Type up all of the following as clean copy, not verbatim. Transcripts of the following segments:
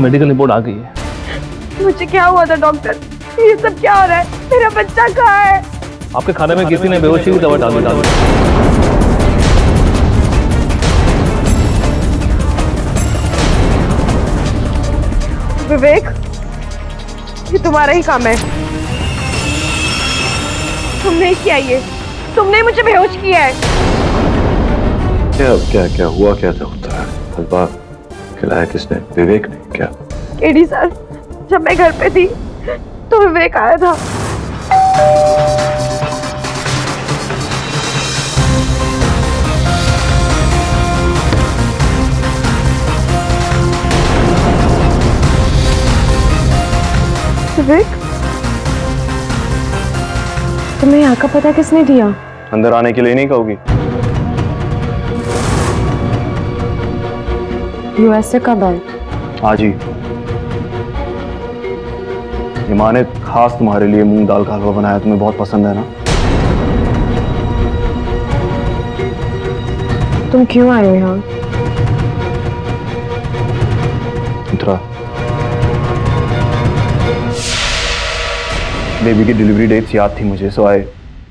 Medical report आ गई है। मुझे क्या हुआ था डॉक्टर? ये सब क्या हो रहा है? मेरा बच्चा कहाँ है? आपके खाने में किसी ने बेहोशी की दवा डाल दी। विवेक, ये तुम्हारा ही काम है। तुमने किया ये, तुमने मुझे बेहोश किया है। क्या क्या क्या हुआ? क्या था? होता है हलवा खिलाया किसने? विवेक ने? क्या केडी सर, जब मैं घर पे थी तो विवेक आया था। विवेक, तुम्हें यहाँ का पता किसने दिया? अंदर आने के लिए नहीं कहोगी? यूएस से कब आए? आज ही। ये माँ ने खास तुम्हारे लिए मूंग दाल का हलवा बनाया, तुम्हें बहुत पसंद है ना? तुम क्यों आए हो यहाँ? उत्तरा, बेबी की डिलीवरी डेट्स याद थी मुझे, so I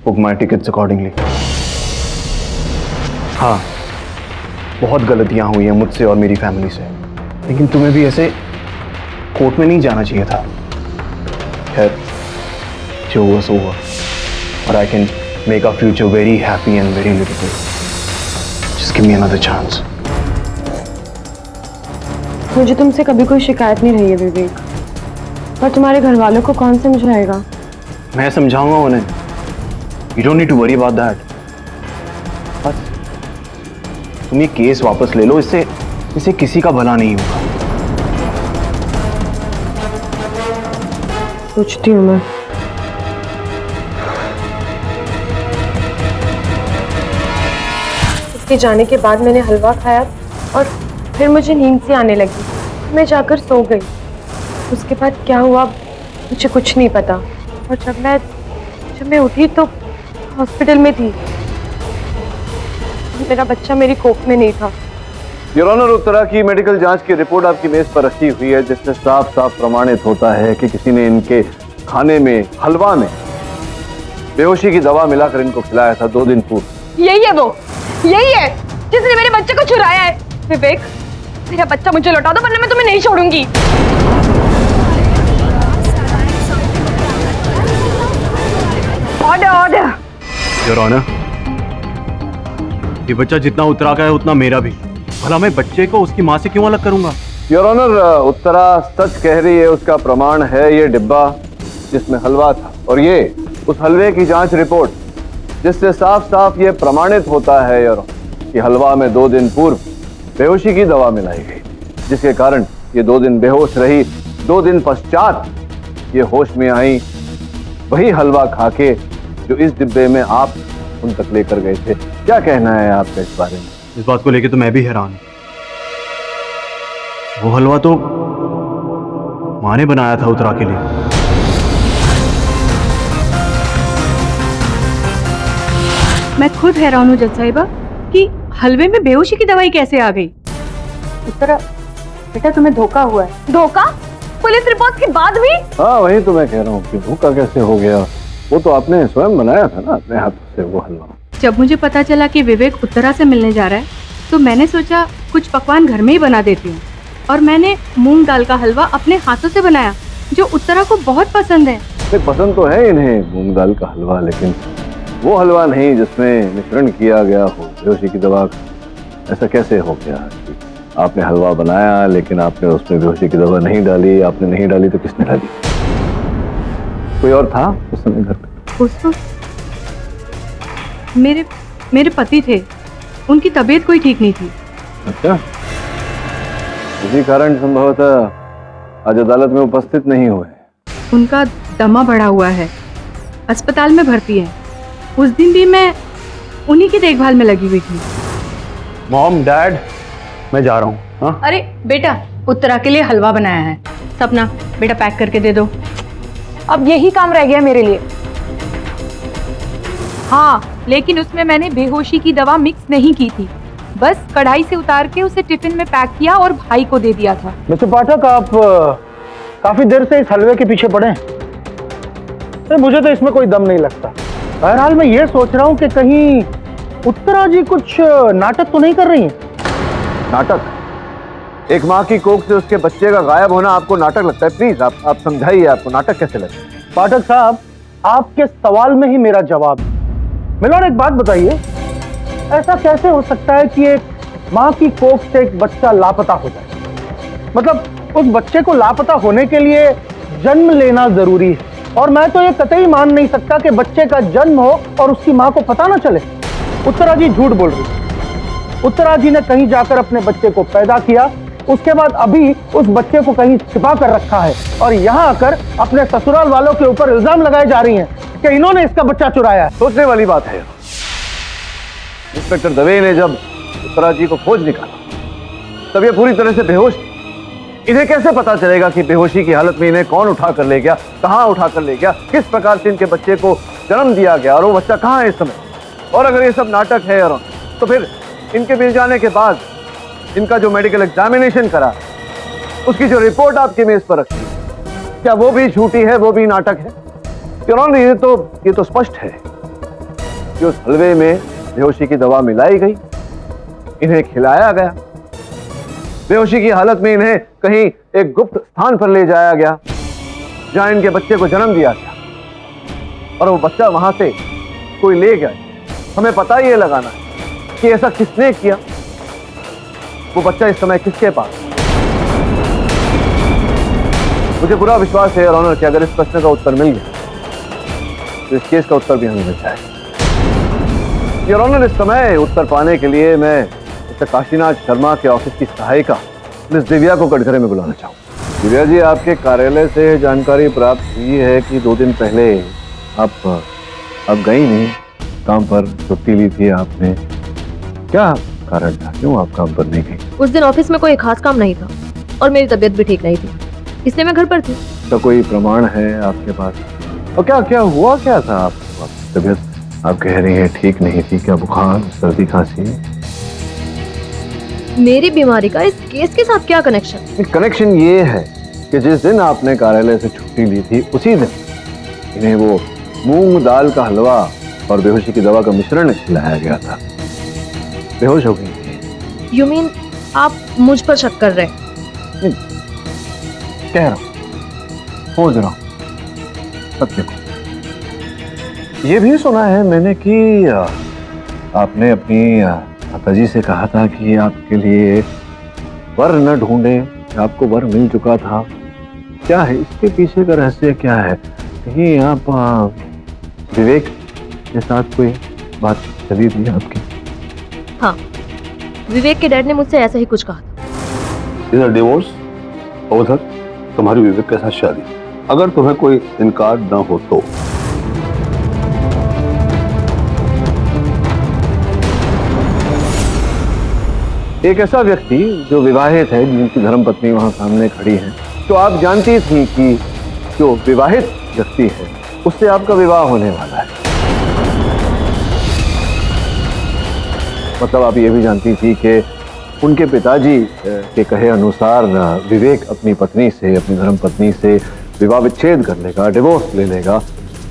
book my tickets accordingly. हाँ, बहुत गलतियां हुई हैं मुझसे और मेरी फैमिली से, लेकिन तुम्हें भी ऐसे कोर्ट में नहीं जाना चाहिए था। खैर, जो हुआ सो हुआ, और I can make a future very happy and very beautiful. Just give me another chance. मुझे तुमसे कभी कोई शिकायत नहीं रही है विवेक, पर तुम्हारे घर वालों को कौन समझाएगा? मैं समझाऊंगा उन्हें। You don't need to worry about that. बस तुम ये केस वापस ले लो, इससे किसी का भला नहीं होगा। सोचती हूँ मैं। उसके जाने के बाद मैंने हलवा खाया और फिर मुझे नींद सी आने लगी। मैं जाकर सो गई। उसके बाद क्या हुआ मुझे कुछ नहीं पता, और जब मैं उठी तो हॉस्पिटल में थी। मेरा बच्चा मेरी कोख में नहीं था। योर ऑनर, उत्तरा की मेडिकल जांच की रिपोर्ट आपकी मेज पर रखी हुई है, जिससे साफ साफ प्रमाणित होता है कि किसी ने इनके खाने में, हलवा में बेहोशी की दवा मिलाकर इनको खिलाया था 2 दिन पूर्व। यही है वो, यही है जिसने मेरे बच्चे को चुराया है। विवेक, मेरा बच्चा मुझे लौटा दो, वरना मैं तुम्हें नहीं छोड़ूंगी। Order, order. योर ऑनर, ये बच्चा जितना उत्तरा का है उतना मेरा भी। भला मैं बच्चे को उसकी माँ से क्यों अलग करूंगा? योर ऑनर, उत्तरा सच कह रही है। उसका प्रमाण है ये डिब्बा जिसमें हलवा था, और ये उस हलवे की जांच रिपोर्ट, जिससे साफ साफ ये प्रमाणित होता है योर ऑनर कि हलवा में 2 दिन पूर्व बेहोशी की दवा मिलाई गई, जिसके कारण ये 2 दिन बेहोश रही। 2 दिन पश्चात ये होश में आई, वही हलवा खाके जो इस डिब्बे में आप उन तक लेकर गए थे। क्या कहना है आपका इस बारे में? इस बात को लेकर तो मैं भी हैरान हूं। वो हलवा तो माँ ने बनाया था उत्तरा के लिए। मैं खुद हैरान हूँ जज साहिबा कि हलवे में बेहोशी की दवाई कैसे आ गई। उत्तरा, बेटा तुम्हें धोखा हुआ है। धोखा? पुलिस रिपोर्ट के बाद भी? हाँ, वही तो मैं कह रहा हूँ कि धोखा कैसे हो गया। वो तो आपने स्वयं बनाया था ना अपने हाथों से वो हलवा। जब मुझे पता चला कि विवेक उत्तरा से मिलने जा रहा है तो मैंने सोचा कुछ पकवान घर में ही बना देती हूँ, और मैंने मूंग दाल का हलवा अपने हाथों से बनाया जो उत्तरा को बहुत पसंद है। पसंद तो है इन्हें मूंग दाल का हलवा, लेकिन वो हलवा नहीं जिसमें मिश्रण किया गया हो बेहोशी की दवा का। ऐसा कैसे हो गया कि आपने हलवा बनाया लेकिन आपने उसमें बेहोशी की दवा नहीं डाली? आपने नहीं डाली तो किसने डाली? कोई और था उस समय घर पे? उस वक्त मेरे पति थे, उनकी तबीयत कोई ठीक नहीं थी। अच्छा, इसी कारण संभवतः आज अदालत में उपस्थित नहीं हुए। उनका दमा बढ़ा हुआ है, अस्पताल में भर्ती है। उस दिन भी मैं उन्हीं की देखभाल में लगी हुई थी। मॉम, डैड, मैं जा रहा हूँ। हाँ? अरे बेटा, उत्तरा के लिए हलवा बनाया है। सपना, बेटा पैक करके दे दो। अब यही काम रह गया मेरे लिए। हाँ, लेकिन उसमें मैंने बेहोशी की दवा मिक्स नहीं की थी। बस कढ़ाई से उतार के उसे टिफिन में पैक किया और भाई को दे दिया था। मिस्टर पाठक, आप काफी देर से इस हलवे के पीछे पड़े हैं। मुझे तो इसमें कोई दम नहीं लगता। बहरहाल मैं ये सोच रहा हूँ कि कहीं उत्तरा जी कुछ नाटक तो नहीं कर रही हैं? नाटक? एक माँ की कोख से उसके बच्चे का गायब होना आपको नाटक लगता है? प्लीज आप समझाइए, आपको नाटक कैसे लगता है? पाठक साहब, आपके सवाल में ही मेरा जवाब है। मिलोन, एक बात बताइए, ऐसा कैसे हो सकता है कि एक माँ की कोख से एक बच्चा लापता हो जाए? मतलब उस बच्चे को लापता होने के लिए जन्म लेना जरूरी है, और मैं तो ये कतई मान नहीं सकता कि बच्चे का जन्म हो और उसकी माँ को पता ना चले। उत्तरा जी झूठ बोल रही। उत्तरा जी ने कहीं जाकर अपने बच्चे को पैदा किया, उसके बाद अभी उस बच्चे को कहीं छिपा कर रखा है, और यहाँ आकर अपने ससुराल वालों के ऊपर इल्जाम लगाए जा रही हैं कि इन्होंने इसका बच्चा चुराया है। सोचने वाली बात है। इंस्पेक्टर दवे ने जब उत्तरा जी को खोज निकाला तब ये पूरी तरह से बेहोश थी। इन्हें कैसे पता चलेगा कि बेहोशी की हालत में इन्हें कौन उठा कर ले गया, कहां उठा कर ले गया, किस प्रकार से इनके बच्चे को जन्म दिया गया, और वो बच्चा कहां है इस समय? और अगर ये सब नाटक है तो फिर इनके मिल जाने के बाद इनका जो मेडिकल एग्जामिनेशन करा, उसकी जो रिपोर्ट आपके मेज पर रखी, क्या वो भी झूठी है, वो भी नाटक है? ये तो स्पष्ट है कि उस हलवे में बेहोशी की दवा मिलाई गई, इन्हें खिलाया गया, बेहोशी की हालत में इन्हें कहीं एक गुप्त स्थान पर ले जाया गया जहां इनके बच्चे को जन्म दिया गया, और वो बच्चा वहां से कोई ले गया। हमें पता ये लगाना है कि ऐसा किसने किया, वो बच्चा इस समय किसके पास। मुझे पूरा विश्वास है ऑनर कि अगर इस प्रश्न का उत्तर मिल गया तो इस केस का उत्तर भी हमें मिल जाएगा। योर ऑनर, इस समय उत्तर पाने के लिए मैं मिस्टर काशीनाथ शर्मा के ऑफिस की सहायिका मिस दिव्या को कटघरे में बुलाना चाहूँ। दिव्या जी, आपके कार्यालय से जानकारी प्राप्त हुई है कि 2 दिन पहले आप गई नहीं काम पर, छुट्टी ली थी आपने। क्या कारण था, क्यों आप काम पर नहीं गई? उस दिन ऑफिस में कोई खास काम नहीं था और मेरी तबीयत भी ठीक नहीं थी, इसलिए मैं घर पर थी। तो कोई प्रमाण है आपके पास? और क्या हुआ क्या था? आपकी तबीयत आप कह रही हैं ठीक नहीं थी, क्या बुखार, सर्दी, खांसी? मेरी बीमारी का इस केस के साथ क्या कनेक्शन? कनेक्शन ये है कि जिस दिन आपने कार्यालय से छुट्टी ली थी उसी दिन इन्हें वो मूंग दाल का हलवा और बेहोशी की दवा का मिश्रण खिलाया गया था। बेहोश हो गई। यू मीन आप मुझ पर शक कर रहे हैं? कह रहा हूं, खोज रहा हूं सत्य को। ये भी सुना है मैंने कि आपने अपनी माताजी से कहा था कि आपके लिए वर न ढूंढे, आपको वर मिल चुका था। क्या है इसके पीछे का रहस्य, क्या है? कहीं आप विवेक के साथ कोई बात चली थी आपकी? हाँ, विवेक के डैड ने मुझसे ऐसा ही कुछ कहा था। इधर डिवोर्स और उधर तुम्हारी विवेक के साथ शादी। अगर तुम्हें कोई इनकार न हो तो। एक ऐसा व्यक्ति जो विवाहित है, जिनकी धर्मपत्नी वहां सामने खड़ी है, तो आप जानती थी कि जो विवाहित व्यक्ति है उससे आपका विवाह होने वाला है। मतलब आप ये भी जानती थी कि उनके पिताजी के कहे अनुसार विवेक अपनी पत्नी से, अपनी धर्मपत्नी से विवाह विच्छेद कर लेगा, डिवोर्स ले लेगा,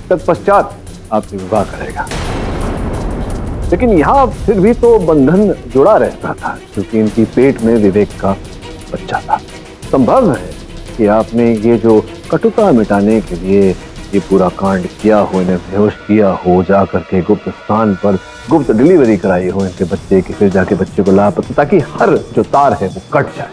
तत्पश्चात आपसे विवाह करेगा। लेकिन यहाँ फिर भी तो बंधन जुड़ा रहता था, क्योंकि इनकी पेट में विवेक का बच्चा था। संभव है कि आपने ये जो कटुता मिटाने के लिए ये पूरा कांड किया हो, इन्हें बेहोश किया हो, जा करके गुप्त स्थान पर गुप्त डिलीवरी कराई हो इनके बच्चे की, फिर जाके बच्चे को लापता, ताकि हर जो तार है वो कट जाए।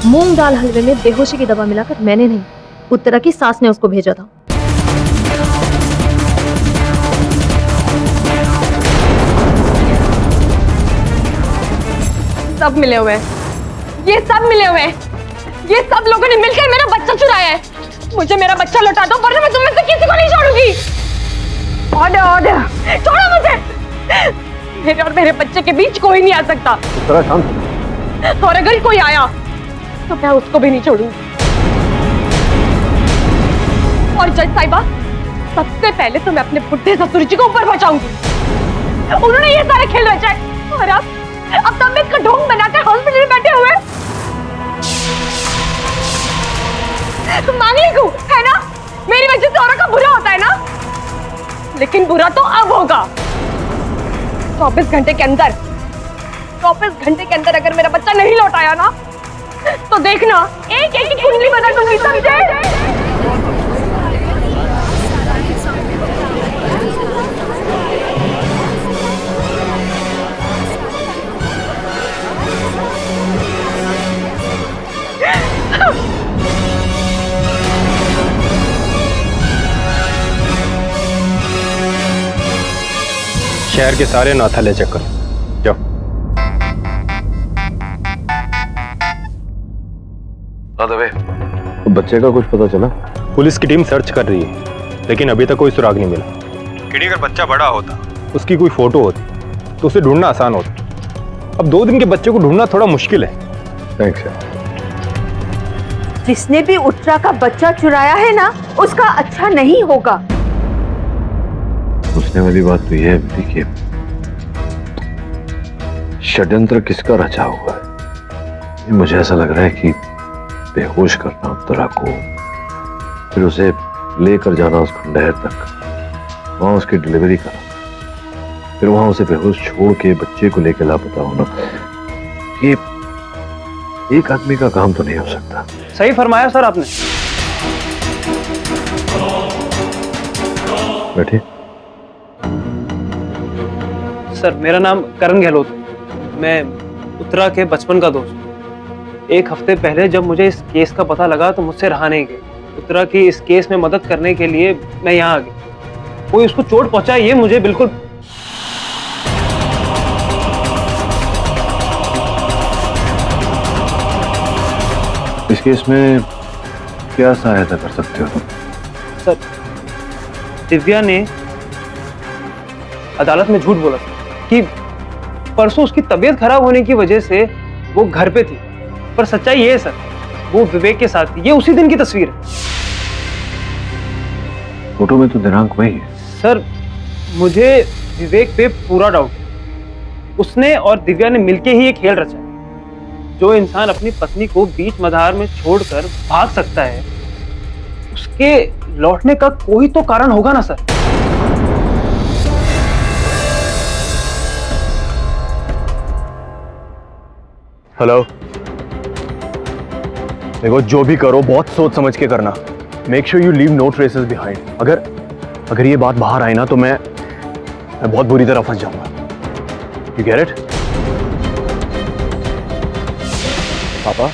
मूंग दाल हलवे में बेहोशी की दवा मिलाकर मैंने नहीं, उत्तरा की सास ने उसको भेजा था। सब मिले हुए हैं, ये सब मिले हुए हैं, ये सब लोगों ने मिलकर मेरा बच्चा चुराया है। मुझे मेरा बच्चा लौटा दो, वरना मैं तुम में से किसी को नहीं छोड़ूंगी। ऑर्डर, ऑर्डर, छोड़ो मुझे। मेरे और मेरे बच्चे के बीच कोई नहीं आ सकता, और अगर कोई आया तो मैं उसको भी नहीं छोड़ूंगी। और जज साहिबा, सबसे पहले तो मैं अपने बुढ़े ससुर जी को ऊपर पहुंचाऊंगी। उन्होंने ये सारे खेल रचाए और अब तबीयत का ढोंग बनाकर हॉस्पिटल में बैठे हुए। मांगलिक हूं, है ना? मेरी वजह से औरत का बुरा होता है ना? लेकिन बुरा तो अब होगा। 24 घंटे के अंदर अगर मेरा बच्चा नहीं लौट आया ना, तो देखना एक एक कुंडली बदल दूंगी, समझे? शहर के सारे नाथाले चेक कर जाओ। तो बच्चे का कुछ पता चला? पुलिस की टीम सर्च कर रही है, लेकिन अभी तक कोई सुराग नहीं मिला। किडी अगर बच्चा बड़ा होता, उसकी कोई फोटो होती, तो उसे ढूंढना आसान होता। अब 2 दिन के बच्चे को ढूंढना थोड़ा मुश्किल है। थैंक्स यार। जिसने भी उत्तरा का बच्चा चुराया है ना, उसका अच्छा नहीं होगा। पूछने वाली बात तो यह है देखिए, षड्यंत्र किसका रचा हुआ है? ये मुझे ऐसा लग रहा है कि बेहोश करना उत्तरा को, फिर उसे लेकर जाना उस खंडहर तक, वहां उसकी डिलीवरी करना, फिर वहां उसे बेहोश छोड़ के बच्चे को लेकर लापता होना, ये एक आदमी का काम तो नहीं हो सकता। सही फरमाया सर आपने। बैठिए। सर मेरा नाम करण गहलोत है। मैं उत्तरा के बचपन का दोस्त हूँ। 1 हफ्ते पहले जब मुझे इस केस का पता लगा तो मुझसे रहा नहीं गया। उत्तरा की इस केस में मदद करने के लिए मैं यहाँ आ गया। कोई उसको चोट पहुंचाए ये मुझे बिल्कुल। इस केस में क्या सहायता कर सकते हो तुम? सर दिव्या ने अदालत में झूठ बोला कि परसों उसकी तबीयत खराब होने की वजह से वो घर पे थी, पर सच्चाई ये है सर, वो विवेक के साथ थी। ये उसी दिन की तस्वीर है। फोटो में तो दिनांक वही है। सर मुझे विवेक पे पूरा डाउट है। उसने और दिव्या ने मिलके ही एक खेल रचा है। जो इंसान अपनी पत्नी को बीच मझधार में छोड़कर भाग सकता है, उसके लौटने का कोई तो कारण होगा ना सर। हेलो, देखो जो भी करो बहुत सोच समझ के करना। Make sure you leave no traces behind. अगर ये बात बाहर आई ना तो मैं बहुत बुरी तरह फंस जाऊंगा। You get it? पापा,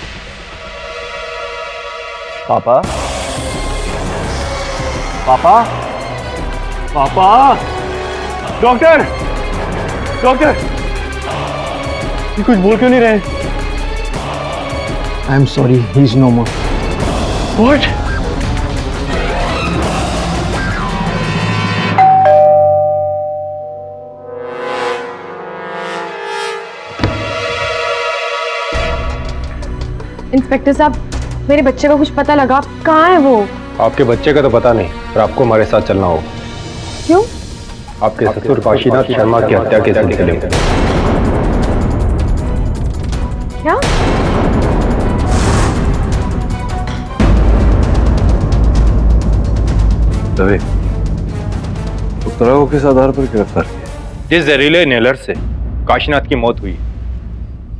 पापा, पापा, पापा, डॉक्टर, डॉक्टर, ये कुछ बोल क्यों नहीं रहे? I am sorry, he is no more. What? Inspector साहब, मेरे बच्चे का कुछ पता लगा? कहाँ है वो? आपके बच्चे का तो पता नहीं, पर आपको हमारे साथ चलना होगा। क्यों? आपके ससुर काशीनाथ शर्मा की हत्या के सिलसिले में। क्या? दवे, उत्तरा को किस आधार पर गिरफ्तार किया? जिस जहरीले नेलर से काशीनाथ की मौत हुई,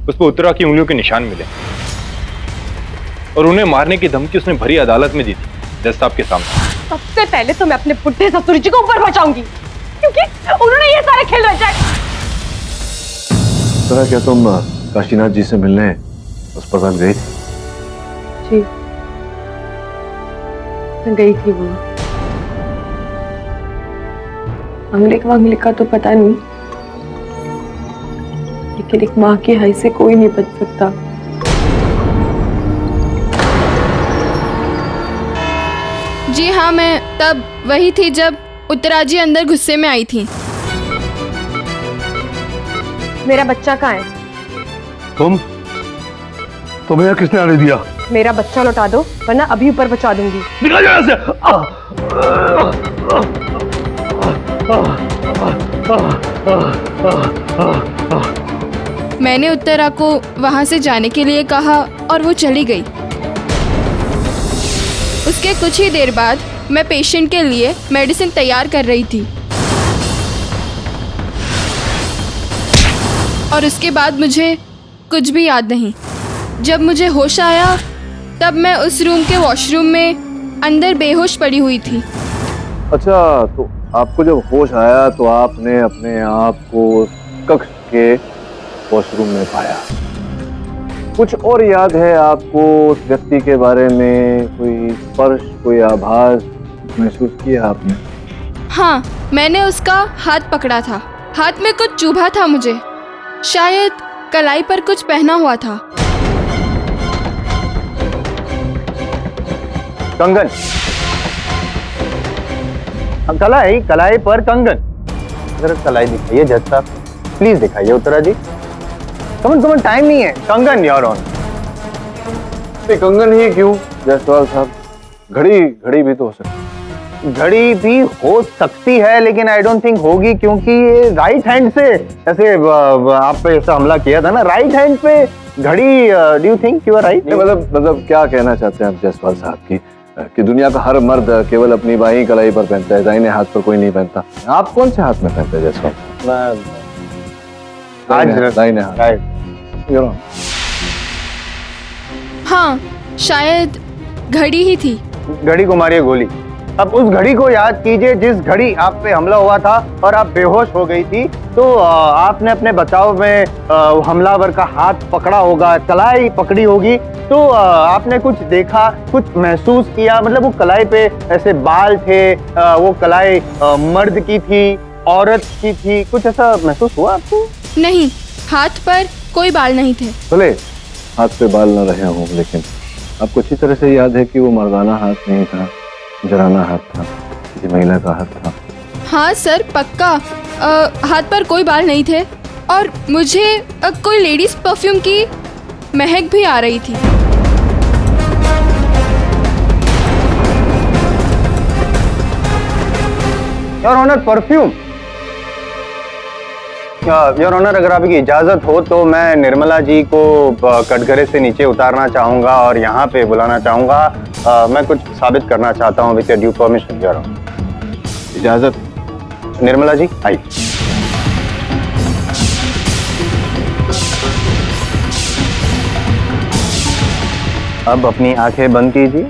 उस पर उत्तरा की उंगलियों के निशान मिले और उन्हें मारने की धमकी उसने भरी अदालत में दी थी, जज साहब के सामने। सबसे पहले तो मैं अपने बुढ़े ससुर जी को ऊपर पहुंचाऊंगी, क्योंकि उन्होंने ये सारे खेल रचाए। उत्तरा, क्या तुम काशीनाथ जी से मिलने अस्पताल गई थी? जी, मैं गई थी। वो अंगलिक का तो पता नहीं, लेकिन एक माँ की हाई से कोई नहीं बच सकता। जी हाँ, मैं तब वही थी जब उत्तरा जी अंदर गुस्से में आई थी। मेरा बच्चा कहाँ है? तुम्हें किसने आने दिया? मेरा बच्चा लौटा दो वरना अभी ऊपर पहुंचा दूंगी। निकल जाओ यहाँ से। मैंने उत्तरा को वहां से जाने के लिए कहा और वो चली गई। उसके कुछ ही देर बाद मैं पेशेंट के लिए मेडिसिन तैयार कर रही थी और उसके बाद मुझे कुछ भी याद नहीं। जब मुझे होश आया तब मैं उस रूम के वॉशरूम में अंदर बेहोश पड़ी हुई थी। अच्छा, तो आपको जब होश आया तो आपने अपने आप को कक्ष के वॉशरूम में पाया। कुछ और याद है आपको उस व्यक्ति के बारे में? कोई स्पर्श, कोई आभास महसूस किया आपने? हाँ, मैंने उसका हाथ पकड़ा था। हाथ में कुछ चुभा था मुझे, शायद कलाई पर कुछ पहना हुआ था। कंगन, कलाई पर कंगन। जरा कलाई दिखाइए जज साहब, प्लीज दिखाइए उत्तरा जी। कमन टाइम नहीं है। कंगन योर ऑन। कंगन ही क्यों जायसवाल साहब? घड़ी भी तो हो सकती। घड़ी भी हो सकती है लेकिन आई डोंट थिंक होगी, क्योंकि ये राइट हैंड से ऐसे आप पे ऐसा हमला किया था ना, राइट हैंड पे घड़ी। Do you think you are right? मतलब क्या कहना चाहते हैं आप जायसवाल साहब कि दुनिया का हर मर्द केवल अपनी बाईं कलाई पर पहनता है, दाहिने हाथ पर कोई नहीं पहनता। आप कौन से हाथ में पहनते हैं जायसवाल? दाहिने हाथ। हाँ, शायद घड़ी ही थी। घड़ी को मारिए गोली। अब उस घड़ी को याद कीजिए जिस घड़ी आप पे हमला हुआ था और आप बेहोश हो गई थी। तो आपने अपने बचाव में हमलावर का हाथ पकड़ा होगा, कलाई पकड़ी होगी। तो आपने कुछ देखा, कुछ महसूस किया। मतलब वो कलाई पे ऐसे बाल थे, वो कलाई मर्द की थी, औरत की थी, कुछ ऐसा महसूस हुआ आपको? नहीं, हाथ पर कोई बाल नहीं थे। भले हाथ पे बाल न रहे हों, लेकिन आपको अच्छी तरह से याद है कि वो मर्दाना हाथ नहीं था, जराना हाथ था, किसी महिला का हाथ था। हाँ सर, पक्का। हाथ पर कोई बाल नहीं थे और मुझे कोई लेडीज परफ्यूम की महक भी आ रही थी। Your honour, perfume. Your honour, अगर आपकी इजाजत हो तो मैं निर्मला जी को कटघरे से नीचे उतारना चाहूंगा और यहाँ पे बुलाना चाहूंगा। मैं कुछ साबित करना चाहता हूँ, with your due permission your honour. इजाजत? निर्मला जी आइए। अब अपनी आंखें बंद कीजिए।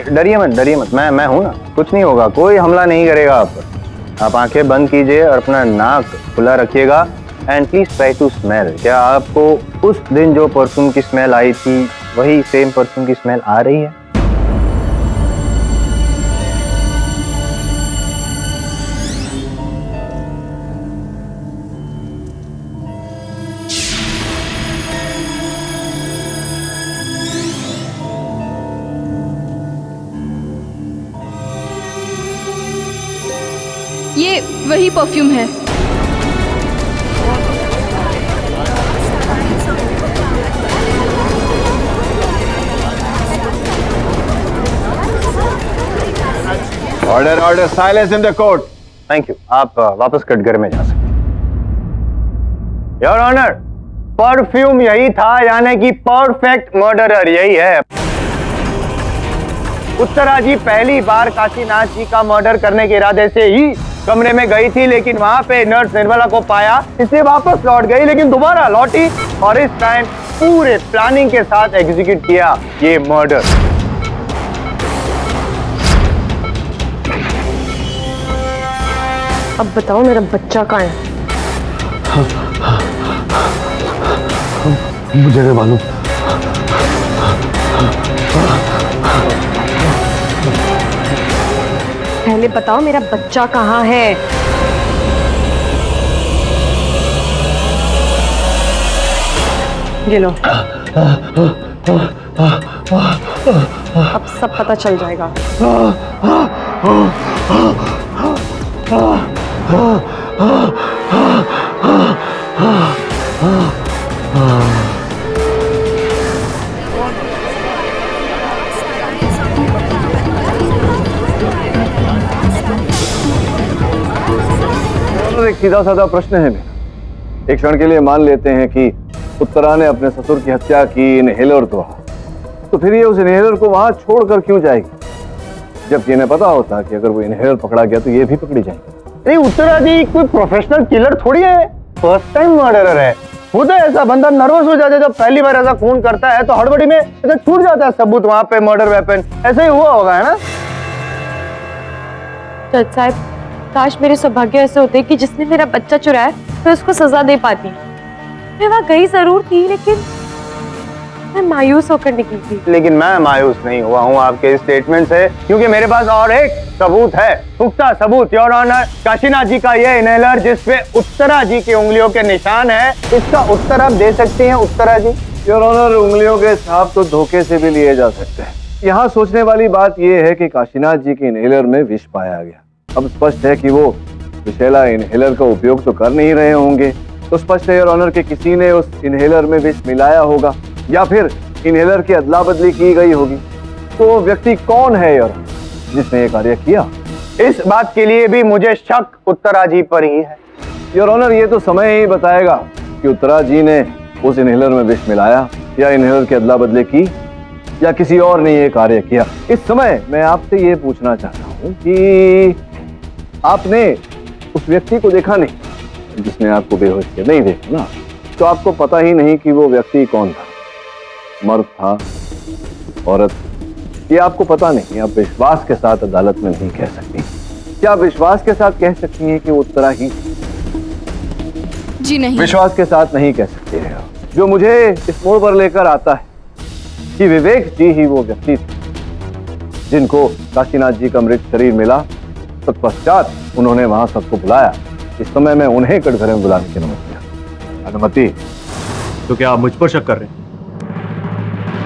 डरिए मत, मैं हूं ना, कुछ नहीं होगा, कोई हमला नहीं करेगा आप पर। आप आंखें बंद कीजिए और अपना नाक खुला रखिएगा and please try to smell. क्या आपको उस दिन जो परफ्यूम की स्मेल आई थी वही सेम परफ्यूम की स्मेल आ रही है? ये वही परफ्यूम है। Order, silence in the court. Thank you. आप वापस कटघरे में जा सकते। योर ऑनर, परफ्यूम यही था, यानी कि परफेक्ट मर्डरर यही है। उत्तरा जी पहली बार काशीनाथ जी का मर्डर करने के इरादे से ही कमरे में गई थी, लेकिन वहां पे नर्स निर्मला को पाया, इसलिए वापस लौट गई, लेकिन दोबारा लौटी और इस टाइम पूरे प्लानिंग के साथ एग्जीक्यूट किया ये मर्डर। अब बताओ मेरा बच्चा कहाँ है? मुझे नहीं मालूम। पहले बताओ मेरा बच्चा कहाँ है? ये लो, अब सब पता चल जाएगा। ऑनर, एक सीधा साधा प्रश्न है मेरा। एक क्षण के लिए मान लेते हैं कि उत्तरा ने अपने ससुर की हत्या की, इनहेलर द्वारा, तो फिर ये उस इनहेलर को वहां छोड़कर क्यों जाएगी, जबकि इन्हें पता होता कि अगर वो इनहेलर पकड़ा गया तो ये भी पकड़ी जाएगी। नहीं, उत्तरा जी कोई प्रोफेशनल किलर थोड़ी है, फर्स्ट टाइम मर्डरर है। होता है ऐसा, बंदा नर्वस हो जाता है जब पहली बार ऐसा खून करता है, तो हड़बड़ी में ऐसा छूट जाता है सबूत वहां पे, मर्डर वेपन, ऐसा ही हुआ होगा, है ना? जज साहब, काश मेरे सौभाग्य ऐसे होते कि जिसने मेरा बच्चा चुराया मैं उसको सजा दे पाती। मैं वहां गई जरूर थी, लेकिन मैं मायूस होकर निकली थी। लेकिन मैं मायूस नहीं हुआ हूँ आपके स्टेटमेंट से, क्योंकि मेरे पास और एक सबूत है, पुख्ता सबूत। योर ऑनर, काशीनाथ जी का ये इनहेलर जिसपे उत्तरा जी की उंगलियों के निशान है, इसका उत्तर आप दे सकते हैं उत्तरा जी? योर ऑनर, उंगलियों के छाप तो धोखे से भी लिए जा सकते हैं। यहाँ सोचने वाली बात यह है कि काशीनाथ जी के इनहेलर में विष पाया गया। अब स्पष्ट है कि वो विषैला इनहेलर का उपयोग तो कर नहीं रहे होंगे, तो स्पष्ट है योर ऑनर कि किसी ने उस इनहेलर में विष मिलाया होगा या फिर इनहेलर की अदला बदली की गई होगी। तो वो व्यक्ति कौन है योर जिसने ये कार्य किया? इस बात के लिए भी मुझे शक उत्तरा जी पर ही है। योर ऑनर, ये तो समय ही बताएगा कि उत्तरा जी ने उस इनहेलर में विष मिलाया या इनहेलर की अदला बदली की या किसी और ने ये कार्य किया। इस समय मैं आपसे ये पूछना चाहता हूँ कि आपने उस व्यक्ति को देखा नहीं जिसने आपको बेहोश किया? नहीं देखा ना, तो आपको पता ही नहीं कि वो व्यक्ति कौन था, मर्द था, औरत, ये आपको पता नहीं। आप विश्वास के साथ अदालत में नहीं कह सकती। क्या आप विश्वास के साथ कह सकती हैं कि वो उत्तरा ही? जी नहीं। विश्वास के साथ नहीं कह सकती है। जो मुझे इस मोड़ पर लेकर आता है कि विवेक जी ही वो व्यक्ति थे जिनको काशीनाथ जी का मृत शरीर मिला, तत्पश्चात उन्होंने वहां सबको बुलाया। इस समय मैं उन्हें कटघरे में बुलाने की अनुमति दिया। अनुमति? तो क्या आप मुझ पर शक कर रहे हैं?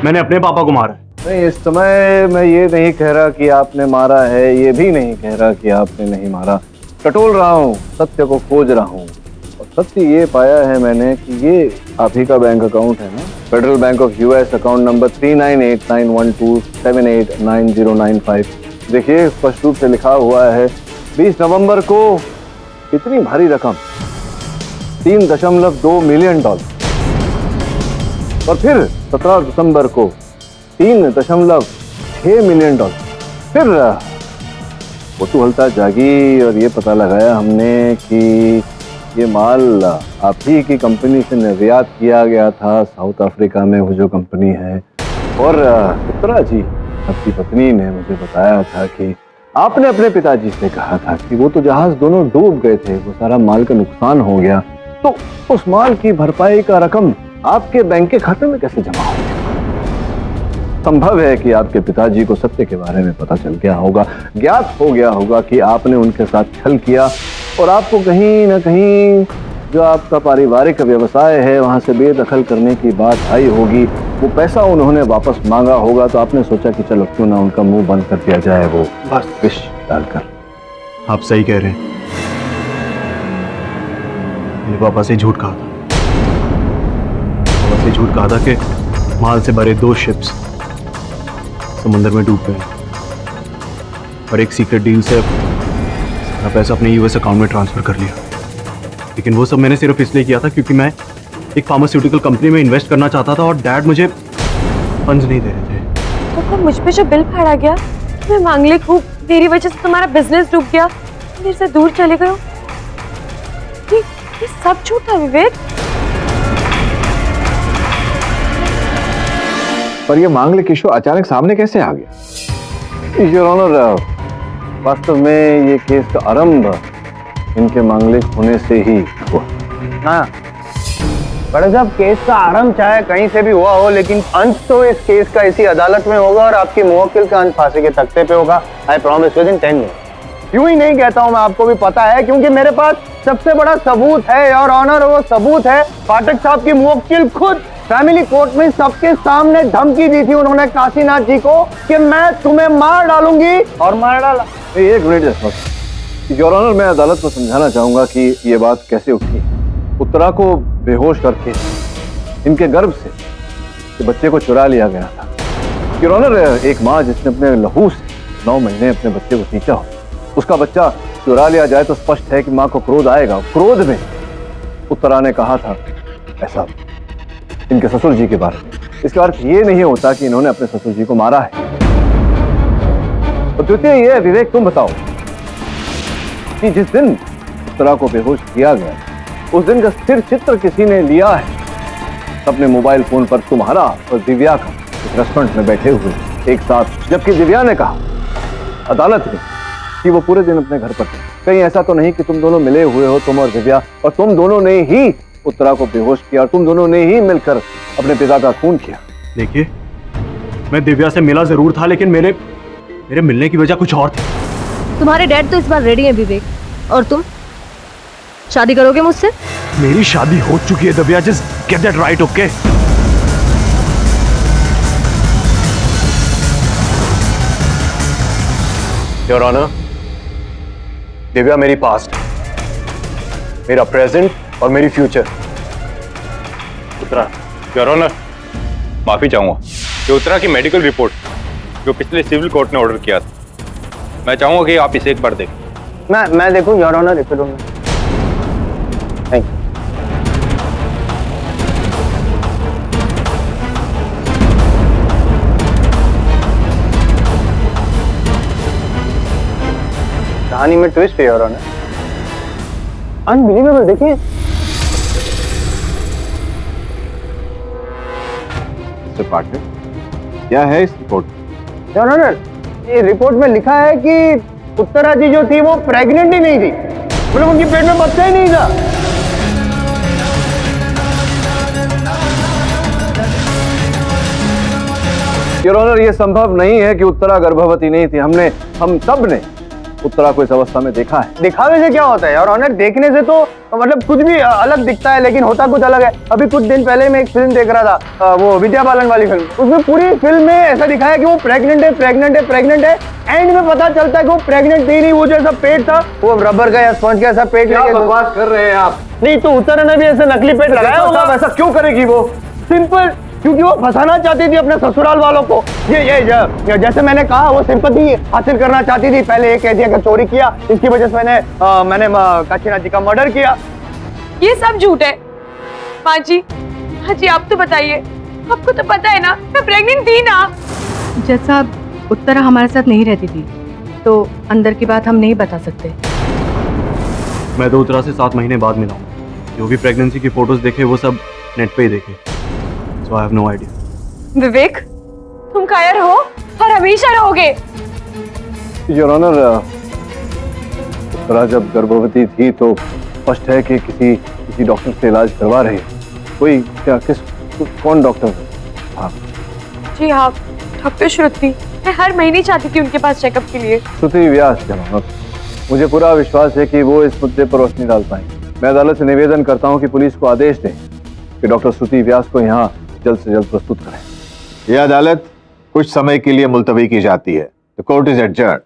मैंने अपने पापा को मारा है। नहीं, इस समय मैं ये नहीं कह रहा कि आपने मारा है, ये भी नहीं कह रहा कि आपने नहीं मारा। टटोल रहा हूँ, सत्य को खोज रहा हूँ, और सत्य ये पाया है मैंने कि ये आप ही का बैंक अकाउंट है ना, federal bank of US, account number 398912789095। देखिए, स्पष्ट रूप से लिखा हुआ है 20 नवंबर को कितनी भारी रकम, $3.2 मिलियन, और फिर 17 दिसंबर को $3.6 मिलियन। फिर कुतूहलता जागी और ये पता लगाया हमने कि ये माल आप ही की कंपनी से निर्यात किया गया था साउथ अफ्रीका में, वो जो कंपनी है। और उत्तरा जी, आपकी पत्नी ने मुझे बताया था कि आपने अपने पिताजी से कहा था कि वो तो जहाज दोनों डूब गए थे, वो सारा माल का नुकसान हो गया, तो उस माल की भरपाई का रकम आपके बैंक के खाते में कैसे जमा हो गया? संभव है कि आपके पिताजी को सत्य के बारे में पता चल गया होगा, ज्ञात हो गया होगा कि आपने उनके साथ छल किया, और आपको कहीं ना कहीं जो आपका पारिवारिक व्यवसाय है वहां से बेदखल करने की बात आई होगी। वो पैसा उन्होंने वापस मांगा होगा, तो आपने सोचा कि चलो क्यों ना उनका मुंह बंद कर दिया जाए, वो बस विष डालकर। आप सही कह रहे हैं। मेरे पापा से झूठ कहा था। पापा से झूठ कहा था कि माल से भरे 2 शिप्स समुद्र में डूब गए, और एक सीक्रेट डील से अपना पैसा अपने यूएस अकाउंट में ट्रांसफर कर लिया। लेकिन वो सब मैंने सिर्फ इसलिए किया था क्योंकि मैं एक फार्मास्यूटिकल कंपनी में इन्वेस्ट करना चाहता था, और डैड मुझे फंड्स नहीं दे रहे थे। तो फिर मुझ पे जो बिल फाड़ा गया, मैं मांगलिक हूँ, मेरी वजह से तुम्हारा बिजनेस डूब गया, मेरे से दूर चले गए हो, ये सब झूठ था विवेक। पर ये मांगलिक इशू अचानक सामने कैसे आ गया? योर ऑनर, वास्तव में ये केस का आरंभ इनके मांगलिक होने से ही हुआ। हाँ बड़े साहब, केस का आरंभ चाहे कहीं से भी हुआ हो, लेकिन अंत तो इस केस का इसी अदालत में होगा, और आपके मुवक्किल का अंत फांसी के तख्ते पे होगा। I promise with in 10 minute. क्यों ही नहीं कहता हूँ मैं, आपको भी पता है, क्योंकि मेरे पास सबसे बड़ा सबूत है योर ऑनर। वो सबूत है पाठक साहब की मुवक्किल खुद फैमिली कोर्ट में सबके सामने धमकी दी थी उन्होंने काशीनाथ जी को कि मैं तुम्हें मार डालूंगी, और मार डाला। एक मिनट योर ऑनर, मैं अदालत को समझाना चाहूंगा कि ये बात कैसे उठी। उत्तरा को बेहोश करके इनके गर्भ से बच्चे को चुरा लिया गया था। योर ऑनर, एक माँ जिसने अपने लहू से 9 महीने अपने बच्चे को सींचा हो, उसका बच्चा चुरा लिया जाए तो स्पष्ट है कि मां को क्रोध आएगा। क्रोध में उत्तरा ने कहा था ऐसा इनके ससुर जी के बारे में। इसका अर्थ ये नहीं होता कि इन्होंने अपने ससुर जी को मारा है। और द्वितीय ये, विवेक तुम बताओ कि जिस दिन उत्तरा को बेहोश किया गया उस दिन का स्थिर चित्र किसी ने लिया है अपने मोबाइल फोन पर, तुम्हारा और दिव्या का एक रेस्टोरेंट में बैठे हुए एक साथ, जबकि दिव्या ने कहा अदालत में कि वो पूरे दिन अपने घर पर थे। कहीं ऐसा तो नहीं कि तुम दोनों मिले हुए हो, तुम और दिव्या, और तुम दोनों ने ही उत्तरा को बेहोश किया और तुम दोनों ने ही मिलकर अपने पिता का खून किया? देखिए, मैं दिव्या से मिला जरूर था, लेकिन मेरे मिलने की वजह कुछ और थी। तुम्हारे डैड तो इस बार रेडी है विवेक, और तुम शादी करोगे मुझसे? मेरी शादी हो चुकी है Divya, just get that right, okay? Your honour, Divya मेरी पास्ट, मेरा प्रेजेंट और मेरी फ्यूचर। उत्तरा, योर ऑनर, माफी चाहूंगा। ये उत्तरा की मेडिकल रिपोर्ट जो पिछले सिविल कोर्ट ने ऑर्डर किया था, मैं चाहूंगा कि आप इसे एक बार देखें। मैं देखूं your honour, if you don't mind. Thank you. कहानी में ट्विस्ट है योर ऑनर, अनबिलीवेबल। देखिए पार्टनर, क्या है इस रिपोर्ट? योर ऑनर, ये रिपोर्ट में लिखा है कि उत्तरा जी जो थी वो प्रेग्नेंट ही नहीं थी, मतलब उनकी पेट में बच्चा ही नहीं था। योर ऑनर, यह संभव नहीं है कि उत्तरा गर्भवती नहीं थी। हम सब ने उत्तरा को इस अवस्था में देखा है। दिखावे से क्या होता है योर ऑनर? देखने से तो मतलब कुछ भी अलग दिखता है, लेकिन होता कुछ अलग है। अभी कुछ दिन पहले मैं एक फिल्म देख रहा था, वो विद्या बालन वाली फिल्म। उसमें पूरी फिल्म में ऐसा दिखाया कि वो प्रेग्नेंट है। एंड में पता चलता है कि वो प्रेग्नेंट थी नहीं, वो जो ऐसा पेट था वो रबर का या स्पंज का ऐसा पेट। क्या बकवास कर रहे हैं आप? नहीं तो उत्तरा ने भी ऐसे नकली पेट लगाया होगा। ऐसा क्यों करेगी वो? सिंपल, क्योंकि वो फंसाना चाहती थी अपने ससुराल वालों को। ये जैसे मैंने कहा, वो सिंपैथी हासिल करना चाहती थी। पहले ये कह दिया कि चोरी किया, इसकी वजह से मैंने काशीनाथ जी का मर्डर किया। ये सब झूठ है। माँ जी आप तो बताइए, आपको तो पता है ना मैं प्रेग्नेंट थी ना। जज साहब, उत्तरा हमारे साथ नहीं रहती थी, तो अंदर की बात हम नहीं बता सकते। मैं तो उत्तरा से 7 महीने बाद मिला हूँ। जो भी प्रेगनेंसी की फोटोज देखे वो सब नेट पे ही देखे, सो आई हैव नो आइडिया। विवेक, तुम कायर हो और हमेशा रहोगे। योर ऑनर, उत्तरा जब गर्भवती थी तो स्पष्ट है कि किसी डॉक्टर से इलाज करवा रही है। कौन डॉक्टर? हाँ जी हाँ, डॉक्टर श्रुति। मैं हर महीने चाहती थी उनके पास चेकअप के लिए। श्रुति व्यास, जनाब, मुझे पूरा विश्वास है कि वो इस मुद्दे पर रोशनी डाल पाएंगे। मैं अदालत से निवेदन करता हूं कि पुलिस को आदेश दें कि डॉक्टर श्रुति व्यास को यहां जल्द से जल्द प्रस्तुत करें। यह अदालत कुछ समय के लिए मुलतवी की जाती है। The court is adjourned.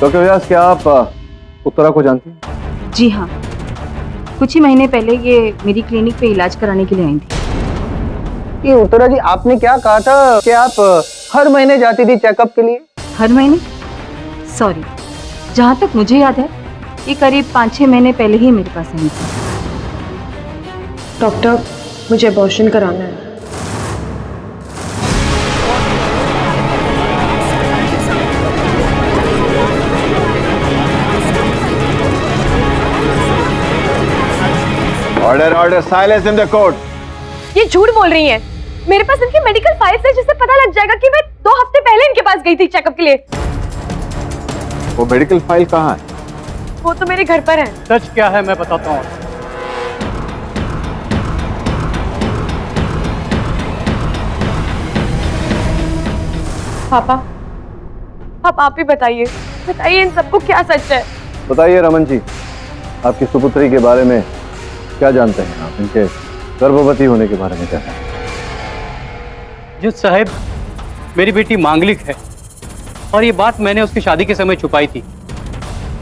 Doctor Vyas, क्या आप उत्तरा को जानती हैं? जी हाँ, कुछ ही महीने पहले ये मेरी क्लिनिक पे इलाज कराने के लिए आई थी। ये उत्तरा जी, आपने क्या कहा था कि आप हर महीने जाती थी चेकअप के लिए? हर महीने? सॉरी, जहाँ तक मुझे याद है ये करीब 5-6 महीने पहले ही मेरे पास आई थी। डॉक्टर, मुझे अबॉर्शन कराना है। Order, silence in the court. ये झूठ बोल रही हैं। मेरे पास इनकी मेडिकल फाइल्स है, जिससे पता लग जाएगा कि मैं 2 हफ्ते पहले इनके पास गई थी चेकअप के लिए। वो मेडिकल फाइल कहाँ है? वो तो मेरे घर पर है। सच क्या है मैं बताता हूँ। पापा, आप ही बताइए इन सबको क्या सच है? बताइए रमन जी, आपकी सुपुत्री के बारे में क्या जानते हैं आप? इनके गर्भवती होने के बारे में क्या जानते हैं? जज साहब, मेरी बेटी मांगलिक है और ये बात मैंने उसकी शादी के समय छुपाई थी,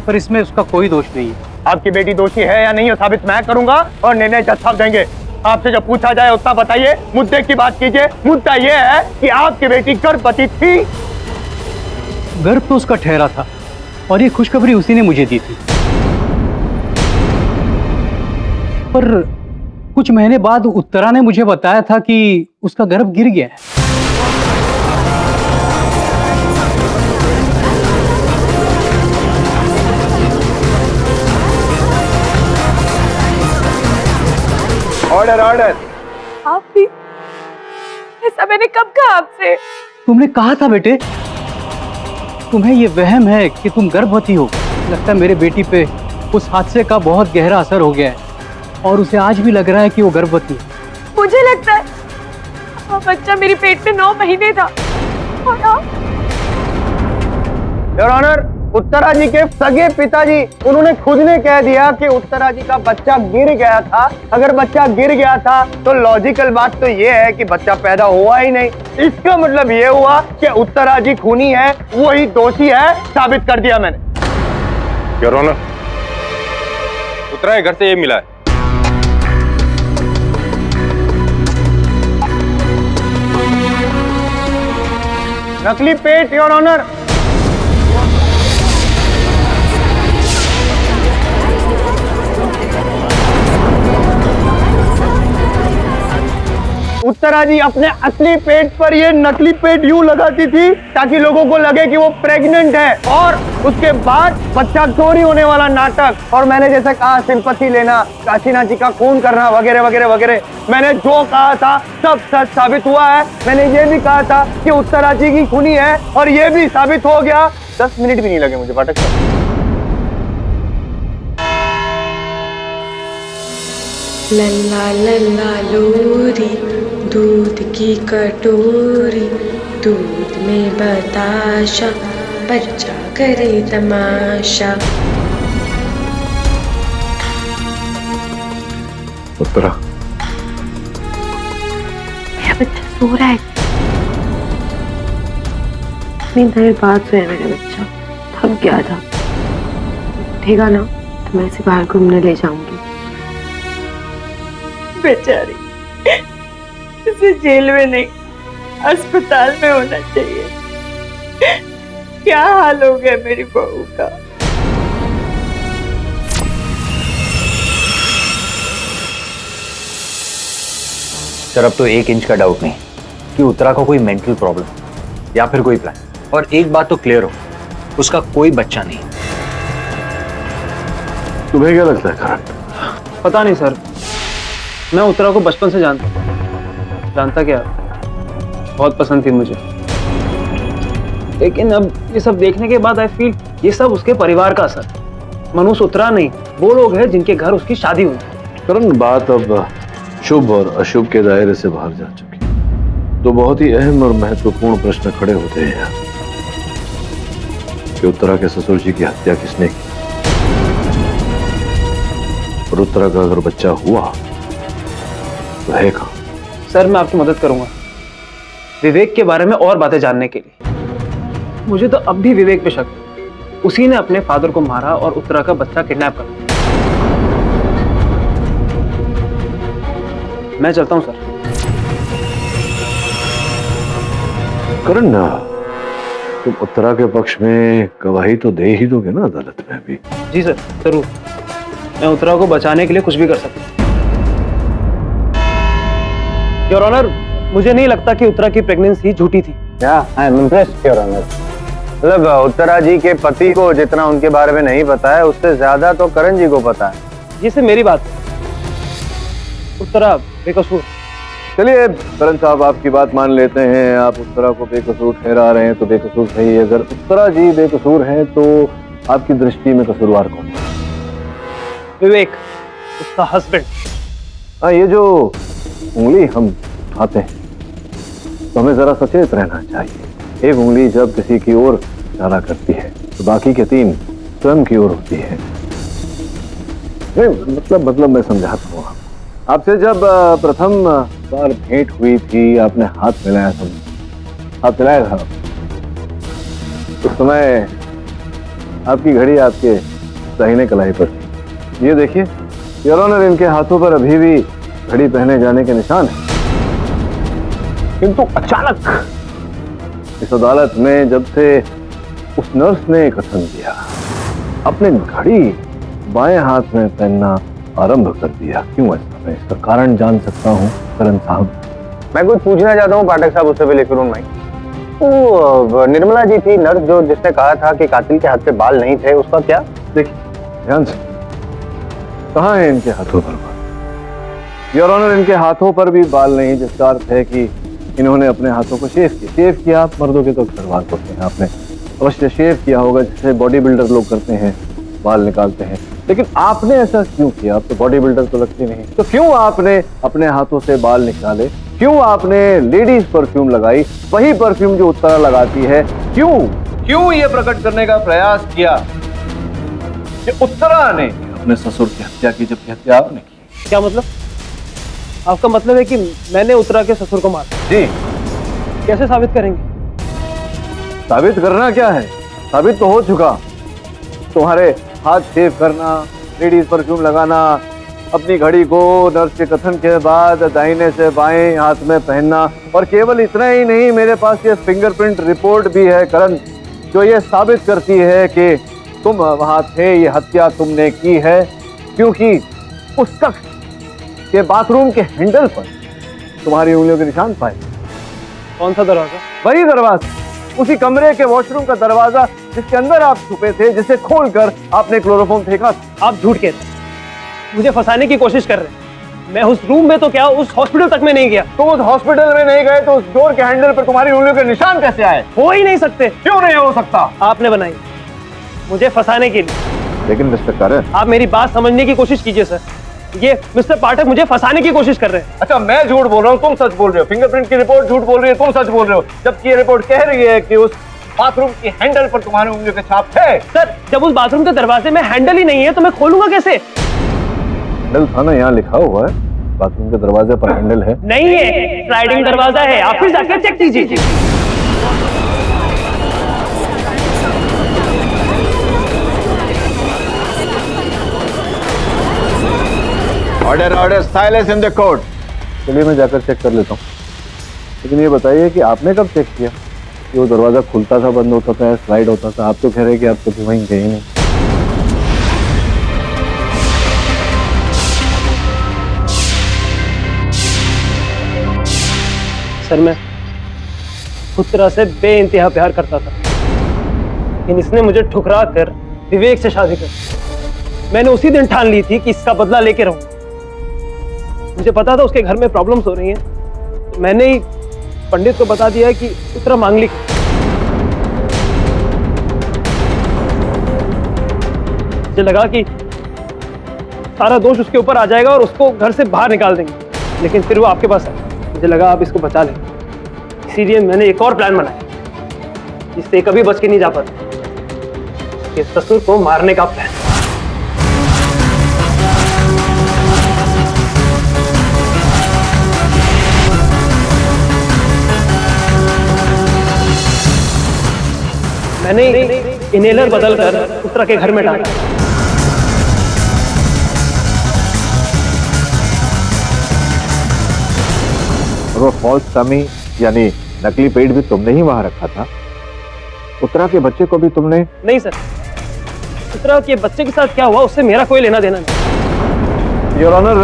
पर इसमें उसका कोई दोष नहीं है। आपकी बेटी दोषी है या नहीं, साबित मैं करूंगा और निर्णय जज साहब देंगे। आपसे जब पूछा जाए उतना बताइए, मुद्दे की बात कीजिए। मुद्दा ये है कि आपकी बेटी गर्भवती थी। गर्भ तो उसका ठहरा था और ये खुशखबरी उसी ने मुझे दी थी, पर कुछ महीने बाद उत्तरा ने मुझे बताया था कि उसका गर्भ गिर गया है। Order order. आप भी? ऐसा मैंने कब कहा आपसे? तुमने कहा था बेटे, तुम्हें ये वहम है कि तुम गर्भवती हो। लगता है मेरे बेटी पे उस हादसे का बहुत गहरा असर हो गया है और उसे आज भी लग रहा है कि वो गर्भवती है। मुझे लगता है वो बच्चा मेरे पेट में 9 महीने था और आप? योर ऑनर, उत्तरा जी के सगे पिताजी, उन्होंने खुद ने कह दिया कि उत्तरा जी का बच्चा गिर गया था। अगर बच्चा गिर गया था तो लॉजिकल बात तो ये है कि बच्चा पैदा हुआ ही नहीं। इसका मतलब ये हुआ कि उत्तरा जी खूनी है, वही दोषी है, साबित कर दिया मैंने। योर ऑनर, उत्तरा के घर से ये मिला है। नकली पेट योर ऑनर। उत्तरा जी अपने असली पेट पर ये नकली पेट यूं लगाती थी ताकि लोगों को लगे कि वो प्रेग्नेंट है, और उसके बाद बच्चा चोरी होने वाला नाटक। और मैंने जैसे कहा, सिंपैथी लेना, काशीनाथ जी का खून करना, वगैरह वगैरह वगैरह। मैंने जो कहा था सब सच साबित हुआ है। मैंने ये भी कहा था कि उत्तरा जी की खूनी है और ये भी साबित हो गया। 10 मिनट भी नहीं लगे मुझे पाठक साहब। लल्ला लल्ला लोरी, दूध की कटोरी, दूध में बताशा, बच्चा करे तमाशा। उत्तरा, मेरा बच्चा सो रहा है। इतनी देर बाद सोया मेरा बच्चा, थक गया था। उठेगा ना तो मैं इसे बाहर घूमने ले जाऊंगी। बेचारी, इसे जेल में नहीं अस्पताल में होना चाहिए। क्या हाल हो गया मेरी बहू का। सर, अब तो 1 इंच का डाउट नहीं कि उत्तरा को कोई मेंटल प्रॉब्लम या फिर कोई प्लान। और एक बात तो क्लियर हो, उसका कोई बच्चा नहीं। तुम्हें क्या लगता है करण? पता नहीं सर, मैं उत्तरा को बचपन से जानता क्या, बहुत पसंद थी मुझे। लेकिन अब ये सब देखने के बाद आई फील ये सब उसके परिवार का असर। मनुष्य उत्तरा नहीं, वो लोग हैं जिनके घर उसकी शादी हुई। करण, बात अब शुभ और अशुभ के दायरे से बाहर जा चुकी है। तो बहुत ही अहम और महत्वपूर्ण प्रश्न खड़े होते हैं यहाँ कि उत्तरा के ससुर जी की हत्या किसने की, और उत्तरा का अगर बच्चा हुआ तो है कहाँ? सर, मैं आपकी मदद करूंगा विवेक के बारे में और बातें जानने के लिए। मुझे तो अब भी विवेक पे शक है। उसी ने अपने फादर को मारा और उत्तरा का बच्चा किडनैप कर लिया। मैं चलता हूं सर। करण, तुम उत्तरा के पक्ष में गवाही तो दे ही दोगे ना अदालत में अभी? जी सर, जरूर। मैं उत्तरा को बचाने के लिए कुछ भी कर सकता हूं। योर ऑनर, मुझे नहीं लगता कि उत्तरा की प्रेगनेंसी झूठी थी। I am impressed your honour. मतलब उत्तरा जी के पति को जितना उनके बारे में नहीं पता है, उससे ज्यादा तो करण जी को पता है। ये सिर्फ मेरी बात है, उत्तरा बेकसूर। चलिए करण साहब, आपकी बात मान लेते हैं। आप उत्तरा को बेकसूर ठहरा रहे हैं तो बेकसूर सही है। अगर उत्तरा जी बेकसूर हैं तो आपकी दृष्टि में कसूरवार कौन है? विवेक, उसका हस्बैंड। हाँ, ये जो उंगली हम उठाते हैं तो हमें जरा सचेत रहना चाहिए। एक उंगली जब किसी की ओर इशारा करती है तो बाकी के 3 स्वयं की ओर होती है। मतलब मैं समझाता हूँ आपसे। जब प्रथम बार भेंट हुई थी, आपने हाथ मिलाया था, हाथ मिलाया था, उस समय आपकी घड़ी आपके दाहिने कलाई पर थी। ये देखिए योर ऑनर, इनके हाथों पर अभी भी घड़ी पहने जाने के निशान है। किंतु अचानक इस अदालत में जब से उस नर्स ने कथन दिया, अपने घड़ी बाएं हाथ में पहनना आरंभ कर दिया, क्यों ऐसा? मैं इसका कारण जान सकता हूँ करण साहब? मैं कुछ पूछना चाहता हूँ पाठक साहब, उससे पहले करुण भाई। वो निर्मला जी थी नर्स जो जिसने कहा था कि कातिल के हाथ पे बाल नहीं थे, उसका क्या? देखिए ध्यान से, कहाँ है इनके हाथों पर बाल? योर ऑनर, इनके हाथों पर भी बाल नहीं, जिसका अर्थ है कि इन्होंने अपने हाथों को शेव किया। शेव किया, आप मर्दों के तो सलवार होते हैं, आपने अवश्य शेव किया होगा, जिससे बॉडी बिल्डर लोग करते हैं, बाल निकालते हैं। लेकिन आपने ऐसा क्यों किया? आप तो बॉडी बिल्डर तो लगते नहीं, तो क्यों आपने अपने हाथों से बाल निकाले? क्यों आपने लेडीज परफ्यूम लगाई, वही परफ्यूम जो उत्तरा लगाती है? क्यों ये प्रकट करने का प्रयास किया कि उत्तरा ने अपने ससुर की हत्या की, जबकि हत्या आपने की? क्या मतलब? आपका मतलब है कि मैंने उत्तरा के ससुर को मारा? जी। कैसे साबित करेंगे? साबित करना क्या है, साबित तो हो चुका। तुम्हारे हाथ शेव करना, लेडीज परफ्यूम लगाना, अपनी घड़ी को नर्स के कथन के बाद दाहिने से बाएं हाथ में पहनना, और केवल इतना ही नहीं, मेरे पास ये फिंगरप्रिंट रिपोर्ट भी है करण, जो ये साबित करती है कि तुम वहां थे, ये हत्या तुमने की है, क्योंकि उस शख्स के बाथरूम के हैंडल पर तुम्हारी उंगलियों के निशान पाए। कौन सा दरवाजा? वही दरवाजा, उसी कमरे के वॉशरूम का दरवाजा जिसके अंदर आप छुपे थे, जिसे खोलकर आपने क्लोरोफॉर्म फेंका। आप झूठ कहते हैं, मुझे फंसाने की कोशिश कर रहे हैं। मैं उस रूम में तो क्या, उस हॉस्पिटल तक में नहीं गया। तुम उस हॉस्पिटल में नहीं गए तो उस डोर के हैंडल पर तुम्हारी उंगलियों के निशान कैसे आए? हो ही नहीं सकते। क्यों नहीं हो सकता? आपने बनाई मुझे फंसाने के लिए। लेकिन मिस्टर करण, आप मेरी बात समझने की कोशिश कीजिए सर। ये मिस्टर पाठक मुझे फंसाने की कोशिश कर रहे हैं। अच्छा, मैं झूठ बोल रहा हूँ, तुम सच बोल रहे हो। फिंगरप्रिंट की रिपोर्ट झूठ बोल रही है, तुम सच बोल रहे हो, जबकि ये रिपोर्ट कह रही है कि उस बाथरूम की हैंडल पर तुम्हारे उंगलियों के छाप थे। सर, जब उस बाथरूम के दरवाजे में हैंडल ही नहीं है तो मैं खोलूंगा कैसे? हैंडल था ना, यहाँ लिखा हुआ है, बाथरूम के दरवाजे पर हैंडल है। नहीं है, स्लाइडिंग दरवाजा है, आप फिर जाकर चेक कीजिए। Order order, silence in the court. चलिए मैं जाकर चेक कर लेता हूँ, लेकिन ये बताइए कि आपने कब चेक किया कि वो दरवाजा खुलता था, बंद होता था, स्लाइड होता था? आप तो कह रहे कि आप कभी वहीं गए नहीं। सर, मैं उत्तरा से बेइंतहा प्यार करता था, लेकिन इसने मुझे ठुकरा कर विवेक से शादी कर। मैंने उसी दिन ठान ली थी कि इसका बदला लेके रहूं। मुझे पता था उसके घर में प्रॉब्लम्स हो रही हैं, तो मैंने ही पंडित को बता दिया कि उत्तरा मांगलिक। मुझे लगा कि सारा दोष उसके ऊपर आ जाएगा और उसको घर से बाहर निकाल देंगे, लेकिन फिर वो आपके पास आया। मुझे लगा आप इसको बचा लेंगे, इसीलिए मैंने एक और प्लान बनाया जिससे कभी बच के नहीं जा पाता, कि ससुर को मारने का प्लान। मैंने इनहेलर बदलकर उत्तरा के घर में डाला। और वो फॉल्स टमी यानी नकली पेट भी तुमने ही वहां रखा था? उत्तरा के बच्चे को भी तुमने? नहीं सर, उत्तरा के बच्चे के साथ क्या हुआ उससे मेरा कोई लेना देना नहीं। योर ऑनर,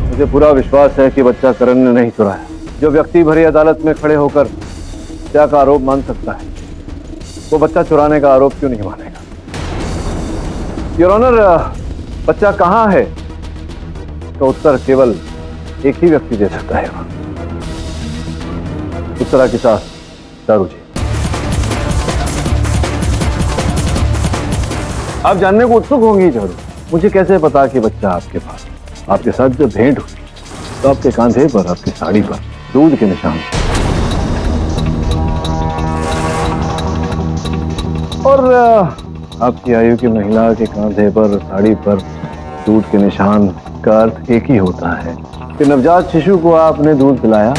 मुझे पूरा विश्वास है कि बच्चा करण ने नहीं चुराया। जो व्यक्ति भरी अदालत में खड़े होकर हत्या का आरोप मान सकता है, वो बच्चा चुराने का आरोप क्यों नहीं मानेगा? योर ऑनर, बच्चा कहाँ है तो उत्तर केवल एक ही व्यक्ति दे सकता है, उत्तरा की सास चारू जी। आप जानने को उत्सुक होंगी चारू, मुझे कैसे पता कि बच्चा आपके पास? आपके साथ जब भेंट हुई तो आपके कांधे पर, आपकी साड़ी पर दूध के निशान, और आपकी आयु की महिला के कांधे पर, साड़ी पर दूध के निशान का अर्थ एक ही होता है कि नवजात शिशु को आपने दूध पिलाया,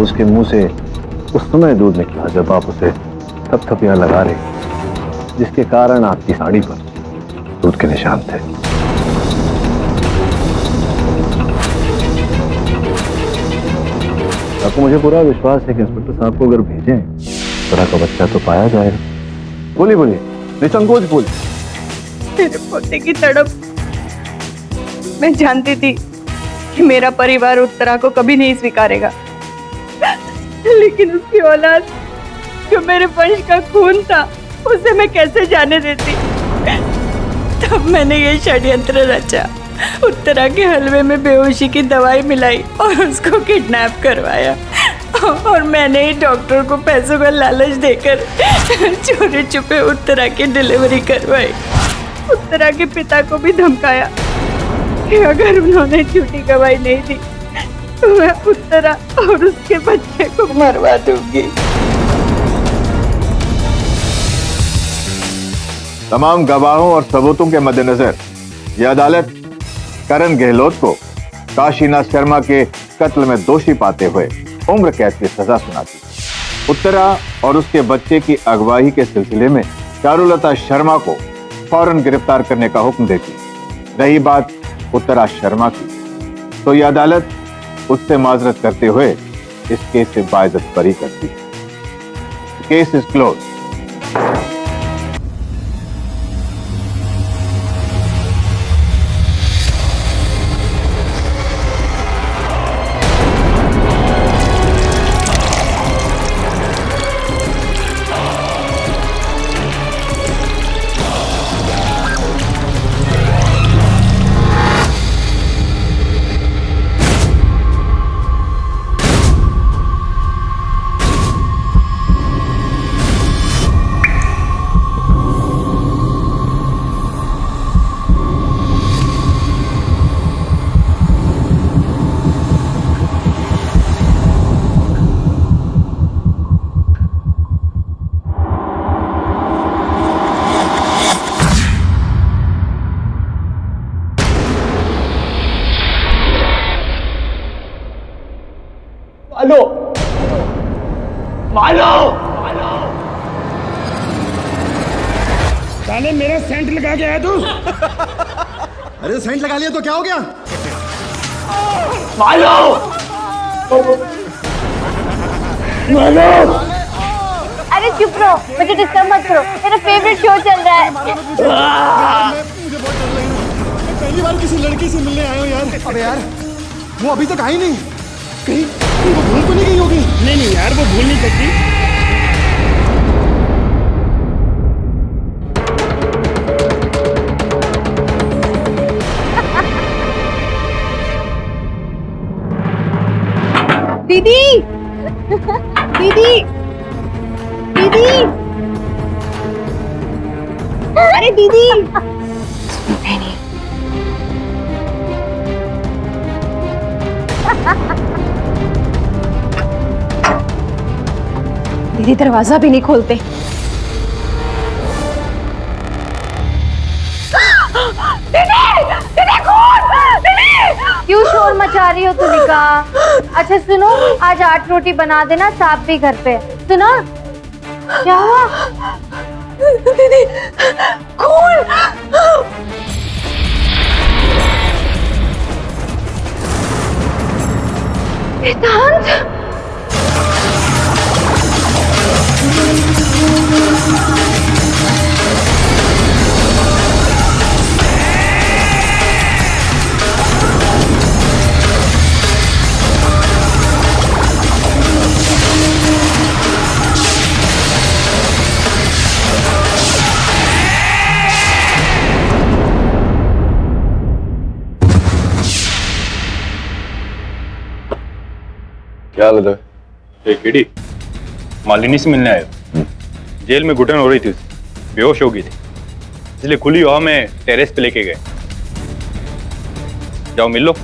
उसके मुंह से उस समय दूध निकला जब आप उसे थपथपियां लगा रहे, जिसके कारण आपकी साड़ी पर दूध के निशान थे। आपको मुझे पूरा विश्वास है कि इंस्पेक्टर साहब को अगर भेजें तरह का बच्चा तो पाया जाएगा। बोलिए बोलिए, निसंकोच बोलिए। मेरे पोते की तड़प मैं जानती थी कि मेरा परिवार उत्तरा को कभी नहीं स्वीकारेगा, लेकिन उसकी औलाद जो मेरे वंश का खून था उसे मैं कैसे जाने देती। तब मैंने ये षड्यंत्र रचा, उत्तरा के हलवे में बेहोशी की दवाई मिलाई और उसको किडनैप करवाया, और मैंने ही डॉक्टर को पैसों का लालच देकर चोरी छुपे उत्तरा की डिलीवरी करवाई। उत्तरा के पिता को भी धमकाया कि अगर उन्होंने झूठी गवाही नहीं दी तो मैं उत्तरा और उसके बच्चे को मरवा दूंगी। तमाम गवाहों और सबूतों के मद्देनजर यह अदालत करण गहलोत को काशीनाथ शर्मा के कत्ल में दोषी पाते हुए उम्र कैद की सजा सुनाती। उत्तरा और उसके बच्चे की अगवाई के सिलसिले में चारुलता शर्मा को फौरन गिरफ्तार करने का हुक्म देती। रही बात उत्तरा शर्मा की, तो यह अदालत उससे माजरत करते हुए इस केस से बाइज्जत बरी करती है। Case is close. साले मेरा सेंट लगा के आया तू? अरे सेंट लगा लिया तो क्या हो गया? मालो! मालो! अरे चुप रहो, मुझे डिस्टर्ब मत करो, मेरा फेवरेट शो चल रहा है। मुझे बहुत डर लग रहा है। पहली बार किसी लड़की से मिलने आया हूँ यार। अबे यार, वो अभी तक आई नहीं। कहीं वो भूल तो नहीं गई होगी? नहीं यार, वो भूल नहीं सकती। दीदी, दीदी, दीदी, अरे दीदी, दीदी दरवाजा भी नहीं खोलते। क्यों शोर मचा रही हो तुलिका? अच्छा सुनो, आज 8 रोटी बना देना, साहब भी घर पे। सुनो, क्या हुआ? दीदी, खून! वेदांत! क्या हालत है? किडी मालिनी से मिलने आए। जेल में घुटन हो रही थी, बेहोश हो गई थी, इसलिए खुली हवा में टेरेस पे लेके गए। जाओ मिल लो।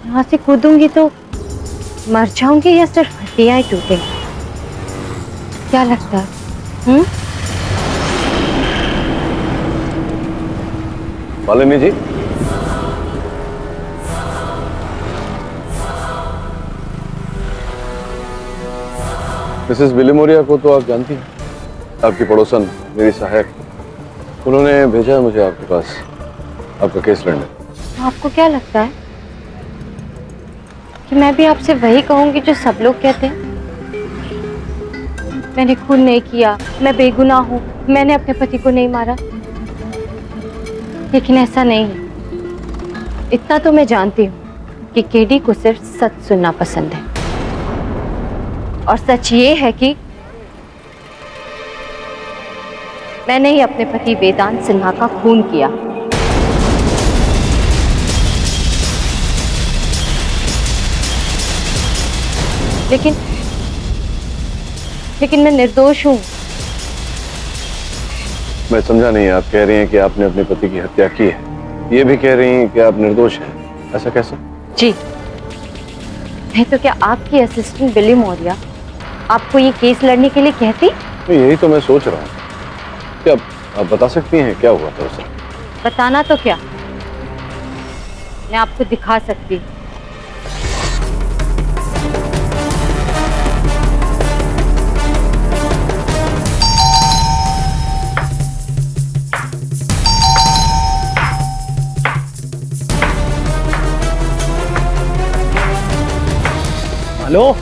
यहाँ से कूदूंगी तो मर जाऊंगी या सिर्फ हड्डियां ही टूटेंगी? क्या लगता है? मालिनी जी, मिसेस विलिमोरिया को तो आप जानती हैं, आपकी पड़ोसन, मेरी सहायक। उन्होंने भेजा है मुझे आपके पास आपका केस लड़ने। तो आपको क्या लगता है कि मैं भी आपसे वही कहूंगी जो सब लोग कहते हैं? मैंने खून नहीं किया, मैं बेगुनाह हूं, मैंने अपने पति को नहीं मारा। लेकिन ऐसा नहीं है। इतना तो मैं जानती हूँ कि केडी को सिर्फ सच सुनना पसंद है। और सच ये है कि मैंने ही अपने पति वेदांत सिन्हा का खून किया। लेकिन मैं निर्दोष हूं। मैं समझा नहीं, आप कह रही हैं कि आपने अपने पति की हत्या की है, ये भी कह रही हैं कि आप निर्दोष हैं, ऐसा कैसे? जी नहीं तो क्या आपकी असिस्टेंट बिली मौर्य आपको ये केस लड़ने के लिए कहती? यही तो मैं सोच रहा हूँ। क्या आप बता सकती हैं क्या हुआ था उसे? बताना तो क्या, मैं आपको दिखा सकती। हेलो,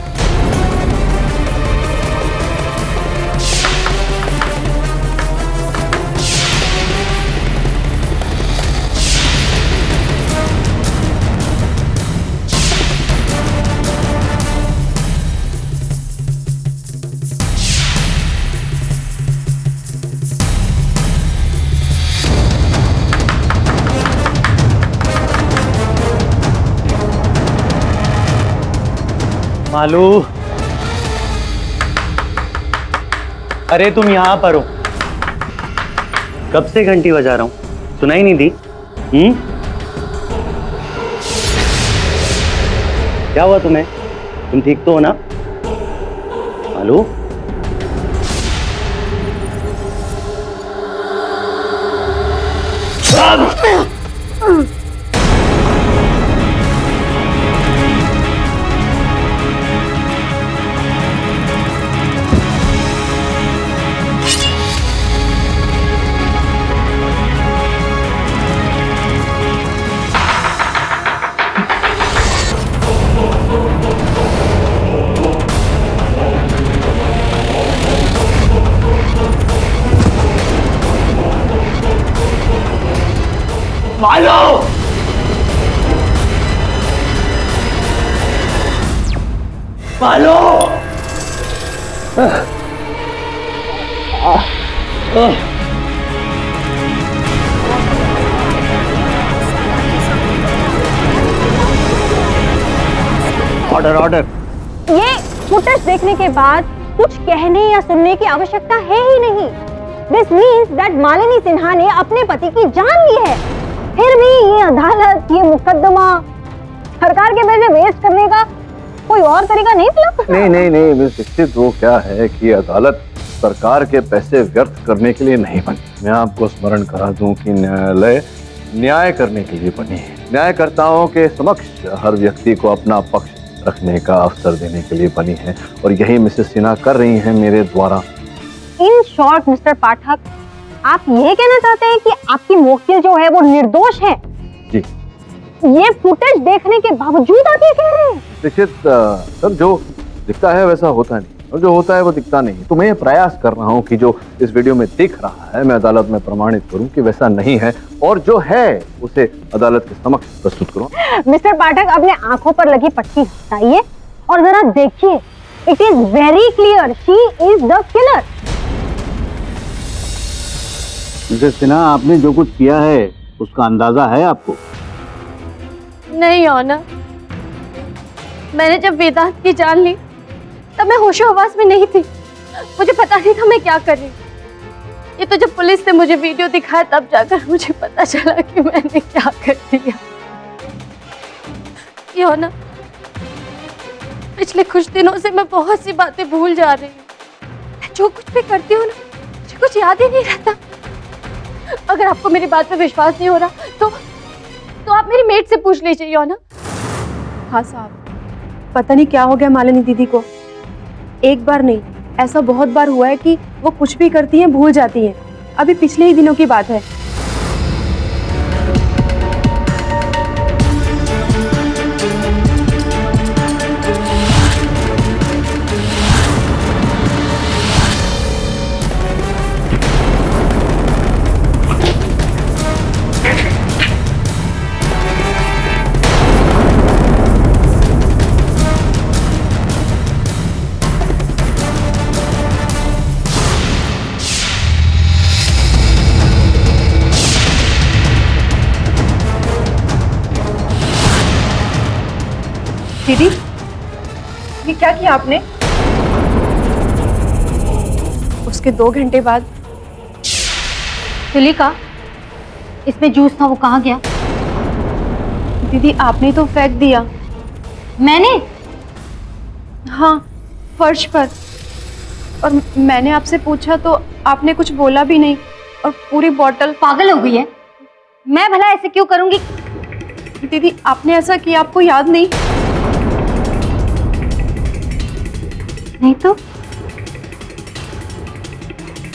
मालू, अरे तुम यहाँ पर हो? कब से घंटी बजा रहा हूँ, सुनाई नहीं दी? क्या हुआ तुम्हें? तुम ठीक तो हो ना मालू? मालो! मालो! Order order. ये फुटेज देखने के बाद कुछ कहने या सुनने की आवश्यकता है ही नहीं। This means that Malini Sinha ने अपने पति की जान ली है। फिर भी ये अदालत, ये मुकदमा सरकार के पैसे वेस्ट करने का कोई और तरीका नहीं था? नहीं मिस दीक्षित, वो क्या है कि अदालत सरकार के पैसे व्यर्थ करने के लिए नहीं बनी। मैं आपको स्मरण करा दूं कि न्यायालय न्याय करने के लिए बनी है। न्यायकर्ताओं के समक्ष हर व्यक्ति को अपना पक्ष रखने का अवसर देने के लिए बनी है, और यही मिसेस सिन्हा कर रही हैं मेरे द्वारा। इन शॉर्ट मिस्टर पाठक, आप ये कहना चाहते हैं कि आपकी वकील जो है वो निर्दोष है? जी। ये फुटेज देखने के बावजूद आप ये कह रहे हैं? दीक्षित सर, जो दिखता है वैसा होता नहीं, और जो होता है वो दिखता नहीं। तो मैं ये प्रयास कर रहा हूँ कि जो इस वीडियो में दिख रहा है मैं अदालत में प्रमाणित करूँ कि वैसा नहीं है, और जो है उसे अदालत के समक्ष प्रस्तुत करूँ। मिस्टर पाठक, अपने आंखों पर लगी पट्टी हटाइए और जरा देखिए। It is very clear, she is the killer. Mrs Sinha, आपने जो कुछ किया है उसका अंदाजा है आपको? नहीं ऑनर, मैंने जब वेदांत की जान ली तब मैं होशो हवास में नहीं थी। मुझे पता नहीं था मैं क्या कर रही। ये तो जब पुलिस ने मुझे वीडियो दिखाया तब जाकर मुझे पता चला कि मैंने क्या कर दिया। ये ऑनर, पिछले कुछ दिनों से मैं बहुत सी बातें भूल जा रही हूँ। जो कुछ भी करती हूँ ना, मुझे कुछ याद ही नहीं रहता। अगर आपको मेरी बात पे विश्वास नहीं हो रहा तो आप मेरी मेट से पूछ लीजिए योना। हाँ साहब, पता नहीं क्या हो गया मालिनी दीदी को। एक बार नहीं, ऐसा बहुत बार हुआ है कि वो कुछ भी करती हैं भूल जाती हैं। अभी पिछले ही दिनों की बात है। दीदी, ये क्या किया आपने? उसके 2 घंटे बाद तुलिका, इसमें जूस था वो कहाँ गया? दीदी आपने तो फेंक दिया। मैंने? हाँ, फर्श पर। और मैंने आपसे पूछा तो आपने कुछ बोला भी नहीं और पूरी बोतल। पागल हो गई है? मैं भला ऐसे क्यों करूंगी? दीदी आपने ऐसा किया, आपको याद नहीं? नहीं तो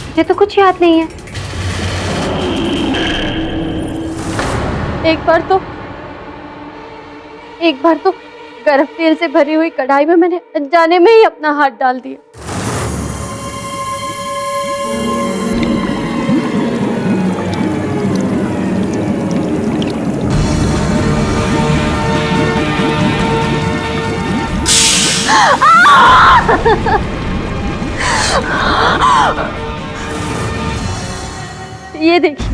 मुझे तो कुछ याद नहीं है। एक बार तो गरम तेल से भरी हुई कढ़ाई में मैंने अनजाने में ही अपना हाथ डाल दिया। ये देखिए।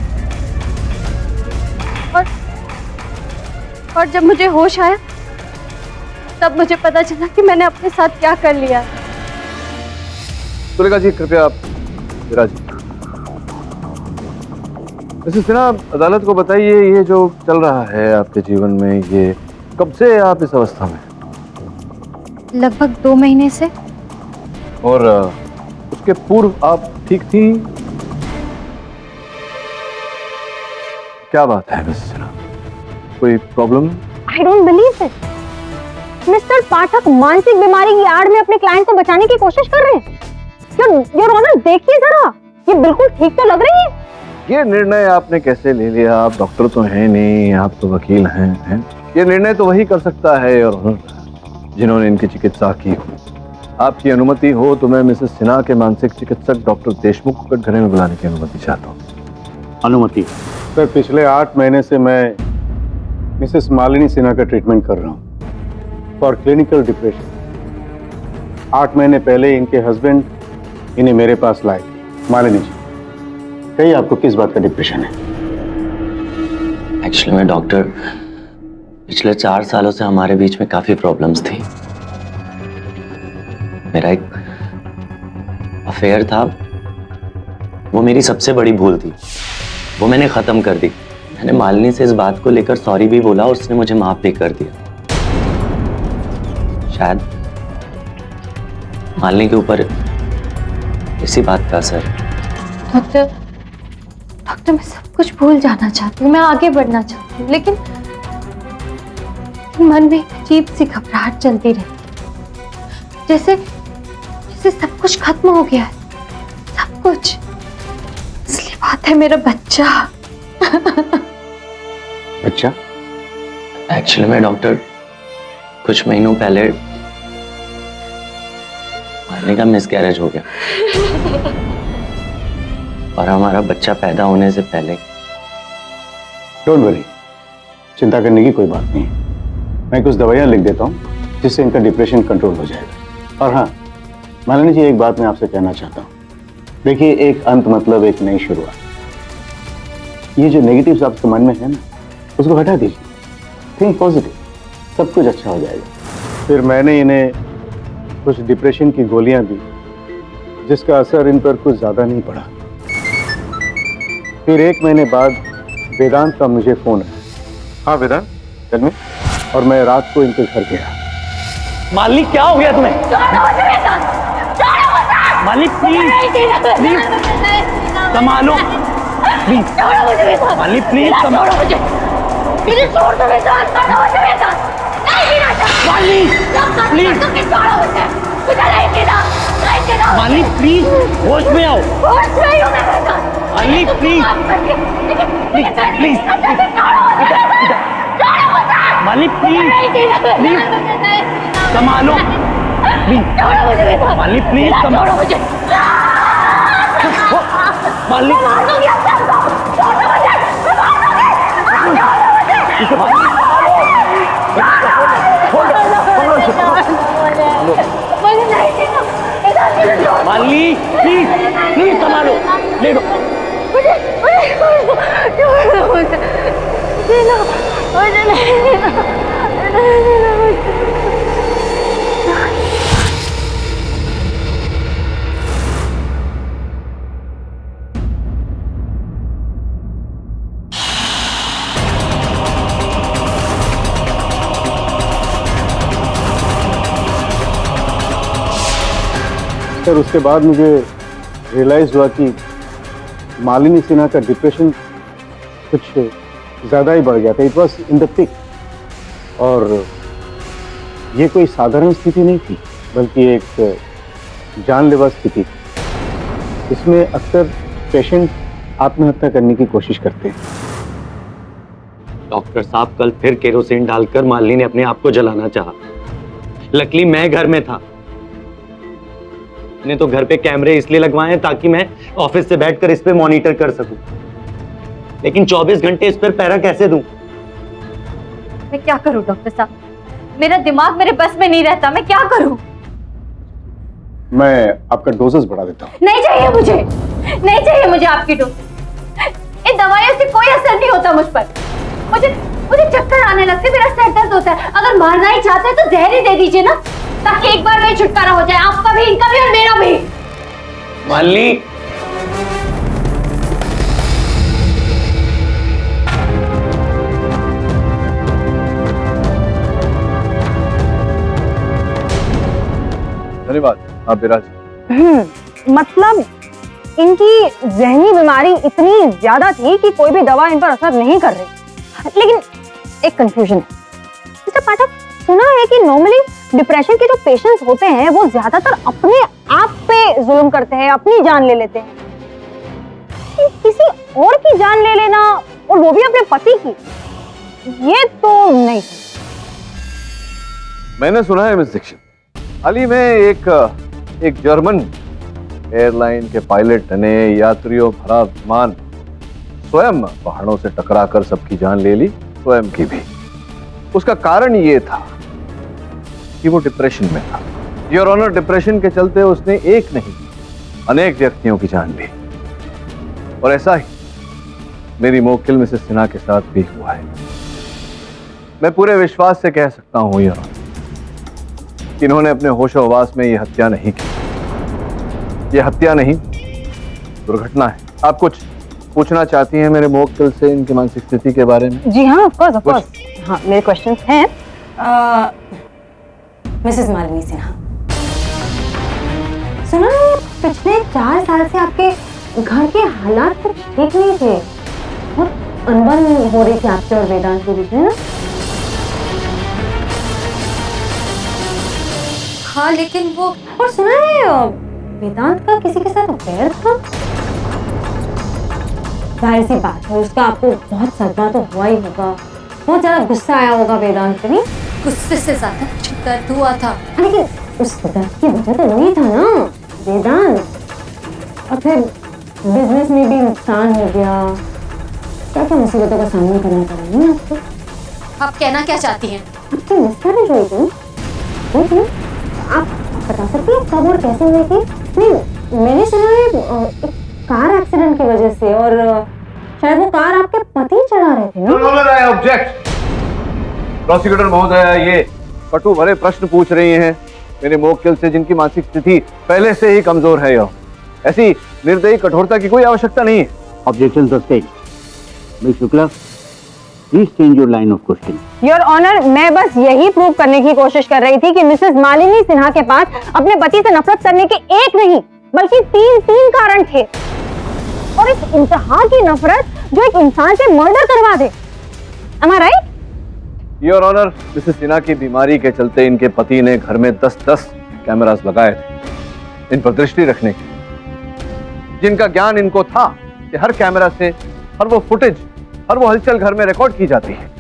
और जब मुझे होश आया तब मुझे पता चला कि मैंने अपने साथ क्या कर लिया। तुलिका जी कृपया आप विराजिए। वैसे सिन्हा, अदालत को बताइए ये जो चल रहा है आपके जीवन में, ये कब से आप इस अवस्था में? लगभग 2 महीने से। और उसके पूर्व आप ठीक थी? क्या बात है मिस सिन्हा, कोई problem? I don't believe it. Mister Pathak मानसिक बीमारी की आड़ में अपने क्लाइंट को बचाने की कोशिश कर रहे हैं। योर ऑनर देखिए जरा, ये बिल्कुल ठीक तो लग रही है। ये निर्णय आपने कैसे ले लिया? आप डॉक्टर तो हैं नहीं, आप तो वकील हैं। ये निर्णय तो वही कर सकता है योर ऑनर जिन्होंने इनकी चिकित्सा की हो। आपकी अनुमति हो तो मैं मिसेस सिन्हा के मानसिक चिकित्सक डॉक्टर देशमुख को कटघरे में बुलाने की अनुमति चाहता हूँ। अनुमति? सर, पिछले 8 महीने से मैं मिसेस मालिनी सिन्हा का ट्रीटमेंट कर रहा हूँ फॉर क्लिनिकल डिप्रेशन। 8 महीने पहले इनके हस्बैंड इन्हें मेरे पास लाए थे। मालिनी जी, कहिए आपको किस बात का डिप्रेशन है? एक्चुअली में डॉक्टर, पिछले 4 सालों से हमारे बीच में काफी प्रॉब्लम्स थी। मेरा एक अफेयर था, वो मेरी सबसे बड़ी भूल थी, वो मैंने खत्म कर दी। मैंने मालिनी से इस बात को लेकर सॉरी भी बोला और उसने मुझे माफ भी कर दिया। शायद मालिनी के ऊपर इसी बात का असर। डॉक्टर मैं सब कुछ भूल जाना चाहती हूँ, मैं आगे बढ़ना चाहती हूँ, लेकिन मन में एक अजीब सी घबराहट चलती रहती, जैसे सब कुछ खत्म हो गया है, सब कुछ। असली बात है मेरा बच्चा। बच्चा? एक्चुअली में डॉक्टर, कुछ महीनों पहले मालिनी का मिसकैरेज हो गया और हमारा बच्चा पैदा होने से पहले। डोंट वरी, चिंता करने की कोई बात नहीं। मैं कुछ दवाइयाँ लिख देता हूँ जिससे इनका डिप्रेशन कंट्रोल हो जाएगा। और हाँ मालिनी जी, एक बात मैं आपसे कहना चाहता हूँ। देखिए, एक अंत मतलब एक नई शुरुआत। ये जो नेगेटिव्स आपके मन में है ना, उसको हटा दीजिए। थिंक पॉजिटिव, सब कुछ अच्छा हो जाएगा। फिर मैंने इन्हें कुछ डिप्रेशन की गोलियां दी जिसका असर इन पर कुछ ज्यादा नहीं पड़ा। फिर 1 महीने बाद वेदांत का मुझे फोन आया। हाँ वेदांत, चल में। और मैं रात को इनके घर गया। मालिनी क्या हो गया तुम्हें? मालिनी प्लीज संभालो, प्लीज मालिनी प्लीज संभालो मुझे। मालिनी प्लीज होश में आओ। Malini please please please Malini please संभालो मालिनी प्लीज संभालो मालिनी प्लीज प्लीज संभालो ले लो सर उसके बाद मुझे रियलाइज हुआ कि मालिनी सिन्हा का डिप्रेशन कुछ ज़्यादा ही बढ़ गया था। It was in the pic. और ये कोई साधारण स्थिति नहीं थी बल्कि एक जानलेवा स्थिति थी। इसमें अक्सर पेशेंट आत्महत्या करने की कोशिश करते हैं। डॉक्टर साहब कल फिर केरोसिन डालकर मालिनी ने अपने आप को जलाना चाहा। लकीली मैं घर में था। मैंने तो घर पे कैमरे इसलिए लगवाए हैं ताकि मैं ऑफिस से बैठकर इस पे मॉनिटर कर सकूं। लेकिन 24 घंटे इस पर पहरा कैसे दूं? मैं क्या करूं डॉक्टर साहब, मेरा दिमाग मेरे बस में नहीं रहता, मैं क्या करूं? मैं आपका डोजेस बढ़ा देता हूँ। नहीं चाहिए मुझे, नहीं चाहिए मुझे आपकी डोज। इन दवाइयों से कोई असर नहीं होता मुझ पर। मुझे चक्कर आने लगते, मेरा सर दर्द होता है। अगर मारना ही चाहते हैं तो जहर ही दे दीजिए ना, ताकि एक बार में छुटकारा हो जाए, आपका भी, इनका भी और मेरा भी। मालिनी धन्यवाद आप विराज। मतलब इनकी जहनी बीमारी इतनी ज्यादा थी कि कोई भी दवा इन पर असर नहीं कर रही। लेकिन एक कंफ्यूजन है मिस्टर पाठक, सुना है कि नॉर्मली डिप्रेशन के जो पेशेंट्स होते हैं वो ज्यादातर अपने आप पे जुल्म करते हैं, अपनी जान ले लेते हैं। किसी और की जान ले लेना, और वो भी अपने पति की, ये तो नहीं। मैंने सुना है मिस दीक्षित, हाल ही में एक जर्मन एयरलाइन के पायलट ने यात्रियों भरा विमान स्वयं पहाड़ों से टकराकर सबकी जान ले ली, स्वयं की भी। उसका कारण ये था कि वो डिप्रेशन में था। योर ऑनर, डिप्रेशन के चलते उसने एक नहीं अनेक व्यक्तियों की जान ली। और ऐसा ही मेरी मोक्किल मिसेस सिन्हा के साथ भी हुआ है। मैं पूरे विश्वास से कह सकता हूं योर ऑनर, इन्होंने अपने होशो-हवास में ये हत्या नहीं की। ये हत्या नहीं, दुर्घटना है। आप कुछ पूछना चाहती हैं मेरे मोक्किल से इनकी मानसिक स्थिति के बारे में? जी हाँ, ऑफ कोर्स। हाँ, मेरे क्वेश्चंस हैं। मिसेस मालिनी सिन्हा, सुना है पिछले 4 साल से आपके घर के हालात कुछ ठीक नहीं थे, बहुत अनबन हो रही थी आपसे और वेदांत के बीच में ना? हाँ, लेकिन वो, और सुना है वेदांत का किसी के साथ अफेयर था। जाहिर सी बात है, उसका आपको बहुत सदमा तो हुआ ही होगा, बहुत ज्यादा गुस्सा आया होगा वेदांत पे। नहीं, गुस्से से ज्यादा कुछ दर्द हुआ था। लेकिन उस दर्द की वजह तो वही था ना वेदांत। और फिर बिजनेस में भी नुकसान हो गया, क्या क्या मुसीबतों का सामना करना पड़ा नहीं आपको? आप कहना क्या चाहती हैं? आपकी मिसकैरेज हुई थी, आप बता सकती हैं कब और कैसे हुई थी? नहीं, मैंने सुना है एक कार एक्सीडेंट की वजह से, और शायद वो कार आपके पति चला रहे थे ना? I object. प्रोसिक्यूटर महोदय, ये कटु भरे प्रश्न पूछ रही हैं मेरे मोक्किल से, जिनकी मानसिक स्थिति पहले से ही कमजोर है। ऐसी निर्दयी कठोरता की कोई आवश्यकता नहीं है। Objection sustained. Miss Shukla, please change your line of question. Your honour, मैं बस यही प्रूव करने की कोशिश कर रही थी कि मिसेस मालिनी सिन्हा के पास अपने पति से नफरत करने के एक नहीं बल्कि तीन कारण थे, और इस इंतहा की नफरत जो एक इंसान से मर्डर करवा दे। Am I right? Your honour, Mrs Sinha की बीमारी के चलते इनके पति ने घर में 10-10 कैमरास लगाए थे इन पर दृष्टि रखने के, जिनका ज्ञान इनको था कि हर कैमरा से हर वो फुटेज, हर वो हलचल घर में रिकॉर्ड की जाती है।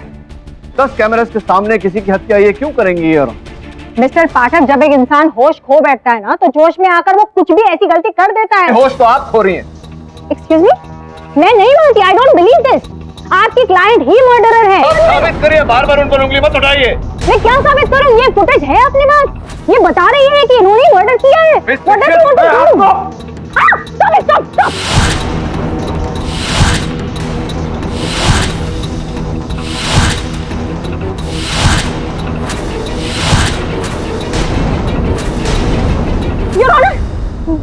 10 कैमरास के सामने किसी की हत्या ये क्यों करेंगी यार? मिस्टर पाठक, जब एक इंसान होश खो बैठता है ना, तो जोश में आकर वो कुछ भी ऐसी गलती कर देता है। होश तो आप खो रही हैं। एक्सक्यूज मी, मैं नहीं बोलती, आई डोंट बिलीव दिस। आपकी क्लाइंट ही मर्डरर है। साबित करिए, बार-बार उन पर उंगली मत उठाइए। मैं क्या साबित करूं? ये फुटेज है अपने पास, ये बता रही है कि इन्होंने मर्डर किया है।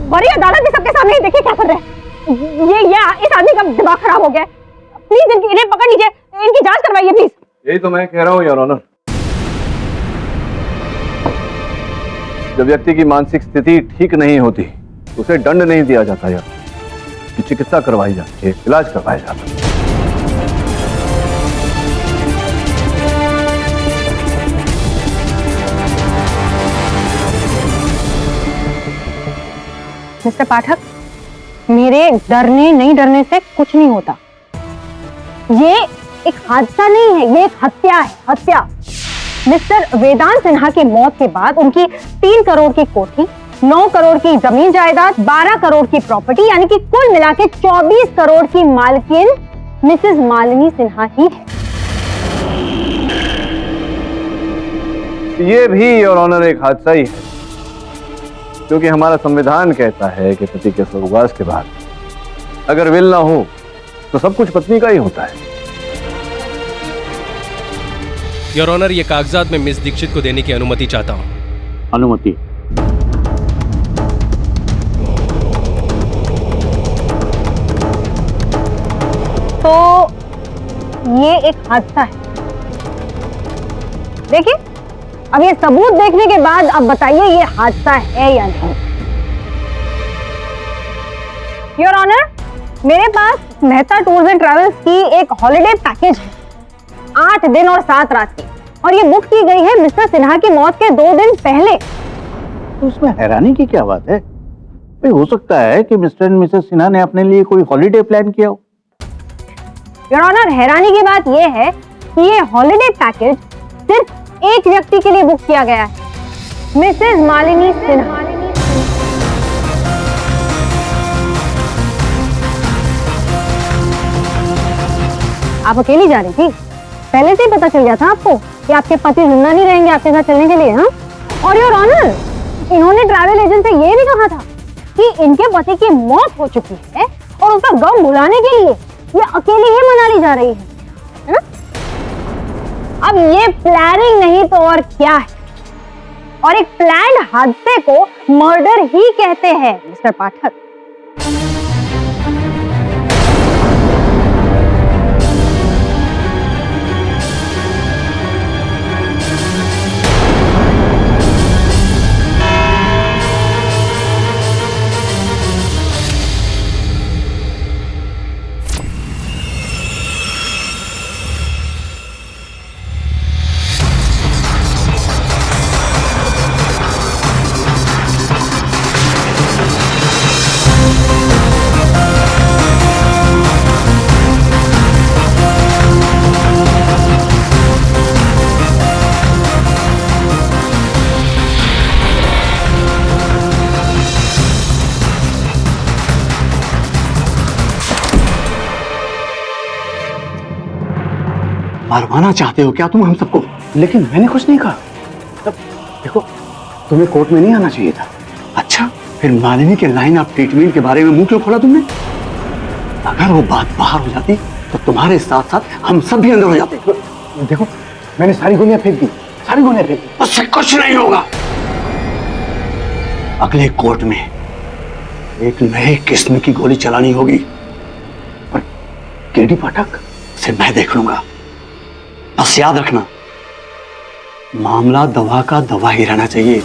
बड़ी अदालत में सबके सामने देखिए क्या कर रहे हैं। ये इस आदमी का दिमाग खराब हो गया है। प्लीज इन्हें पकड़ लीजिए, इनकी जांच करवाइए प्लीज। यही तो मैं कह रहा हूँ योर ऑनर। जब व्यक्ति की मानसिक स्थिति ठीक नहीं होती उसे दंड नहीं दिया जाता यार, चिकित्सा करवाई जाती है, इलाज करवाया जाता है। मिस्टर पाठक, मेरे डरने नहीं डरने से कुछ नहीं होता। ये एक हादसा नहीं है, ये एक हत्या है, हत्या। मिस्टर वेदांत सिन्हा की मौत के बाद उनकी 3 करोड़ की कोठी, 9 करोड़ की जमीन जायदाद, 12 करोड़ की प्रॉपर्टी, यानी कि कुल मिला के 24 करोड़ की मालकिन मिसेस मालिनी सिन्हा ही है। ये भी योर ऑनर एक हादसा ही है, क्योंकि हमारा संविधान कहता है कि पति के स्वर्गवास के बाद अगर विल ना हो तो सब कुछ पत्नी का ही होता है। योर ऑनर, ये कागजात में मिस दीक्षित को देने की अनुमति चाहता हूं। अनुमति? तो ये एक हादसा है। देखिए, अब ये सबूत देखने के बाद अब बताइए ये हादसा है या नहीं। योर ऑनर, मेरे पास मेहता टूर्स एंड ट्रैवल्स की एक हॉलिडे पैकेज है, 8 दिन और 7 रात की, और ये बुक की गई है मिस्टर सिन्हा की मौत के 2 दिन पहले। तो उसमें हैरानी की क्या बात है? भाई हो सकता है कि मिस्टर एंड मिसेस सिन्हा ने अपने लिए कोई हॉलिडे प्लान किया हो। योर ऑनर, हैरानी की बात यह है कि ये हॉलिडे पैकेज सिर्फ एक व्यक्ति के लिए बुक किया गया है, मिसेस मालिनी सिन्हा। आप अकेली जा रही थी? पहले से ही पता चल गया था आपको कि आपके पति जिंदा नहीं रहेंगे आपके साथ चलने के लिए, हाँ? और योर ऑनर, इन्होंने ट्रैवल एजेंट से ये भी कहा था कि इनके पति की मौत हो चुकी है और उसका गम भुलाने के लिए ये अकेली ही मनाली जा रही है, हाँ? अब ये प्लानिंग नहीं तो और क्या है, और एक प्लान्ड हादसे को मर्डर ही कहते हैं मिस्टर पाठक। मरवाना चाहते हो क्या तुम हम सबको? लेकिन मैंने कुछ नहीं कहा। तब देखो, तुम्हें कोर्ट में नहीं आना चाहिए था। अच्छा, फिर मालिनी के लाइन ऑफ ट्रीटमेंट के बारे में मुंह क्यों खोला तुमने? अगर वो बात बाहर हो जाती तो तुम्हारे साथ साथ हम सब भी अंदर हो जाते। देखो, मैंने सारी गोलियां फेंक दी, सारी गोलियां फेंक दी, उससे कुछ नहीं होगा। अगले कोर्ट में एक नए किस्म की गोली चलानी होगी, और केडी पाठक से मैं देख लूंगा। बस याद रखना, मामला दवा का दवा ही रहना चाहिए,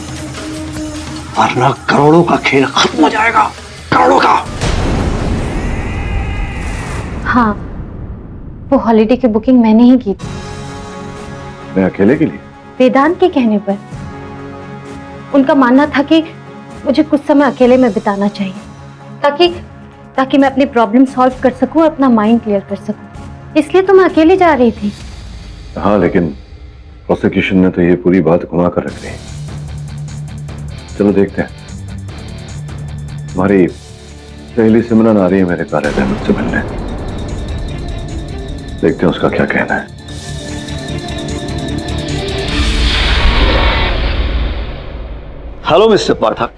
वरना करोड़ों का खेल खत्म हो जाएगा, करोड़ों का। हाँ, वो हॉलिडे की बुकिंग मैंने ही की थी। मैं अकेले के लिए? वेदांत के कहने पर। उनका मानना था कि मुझे कुछ समय अकेले में बिताना चाहिए, ताकि ताकि मैं अपनी प्रॉब्लम सॉल्व कर सकूं और अपना माइंड क्लियर कर सकूं। इसलिए तो मैं अकेली जा रही थी। हाँ, लेकिन प्रोसिक्यूशन ने तो ये पूरी बात घुमा कर रख दी। चलो देखते हैं। हमारी सहेली सिमरन आ रही है मेरे कार्यालय में मुझसे मिलने। देखते हैं उसका क्या कहना है। हेलो मिस्टर पाठक।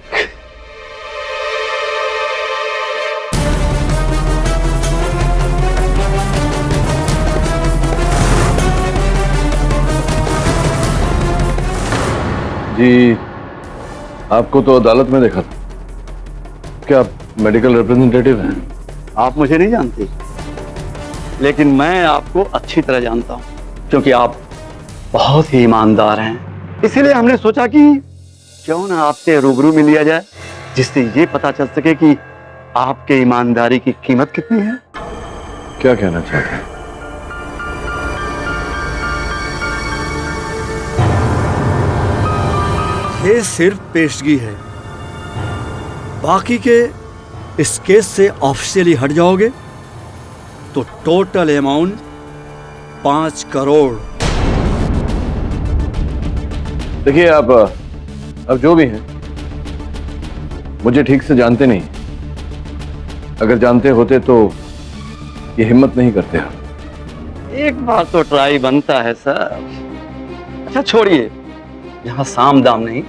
जी, आपको तो अदालत में देखा था। क्या आप मेडिकल रिप्रेजेंटेटिव हैं? आप मुझे नहीं जानते, लेकिन मैं आपको अच्छी तरह जानता हूं, क्योंकि आप बहुत ही ईमानदार हैं। इसीलिए हमने सोचा कि क्यों ना आपसे रूबरू मिल लिया जाए, जिससे ये पता चल सके कि आपके ईमानदारी की कीमत कितनी है। क्या कहना चाहते हैं? ये सिर्फ पेशगी है। बाकी के इस केस से ऑफिशियली हट जाओगे तो टोटल अमाउंट 5 करोड़। देखिए, आप अब जो भी हैं, मुझे ठीक से जानते नहीं। अगर जानते होते तो ये हिम्मत नहीं करते आप। एक बार तो ट्राई बनता है सर। अच्छा छोड़िए, यहाँ साम दाम नहीं,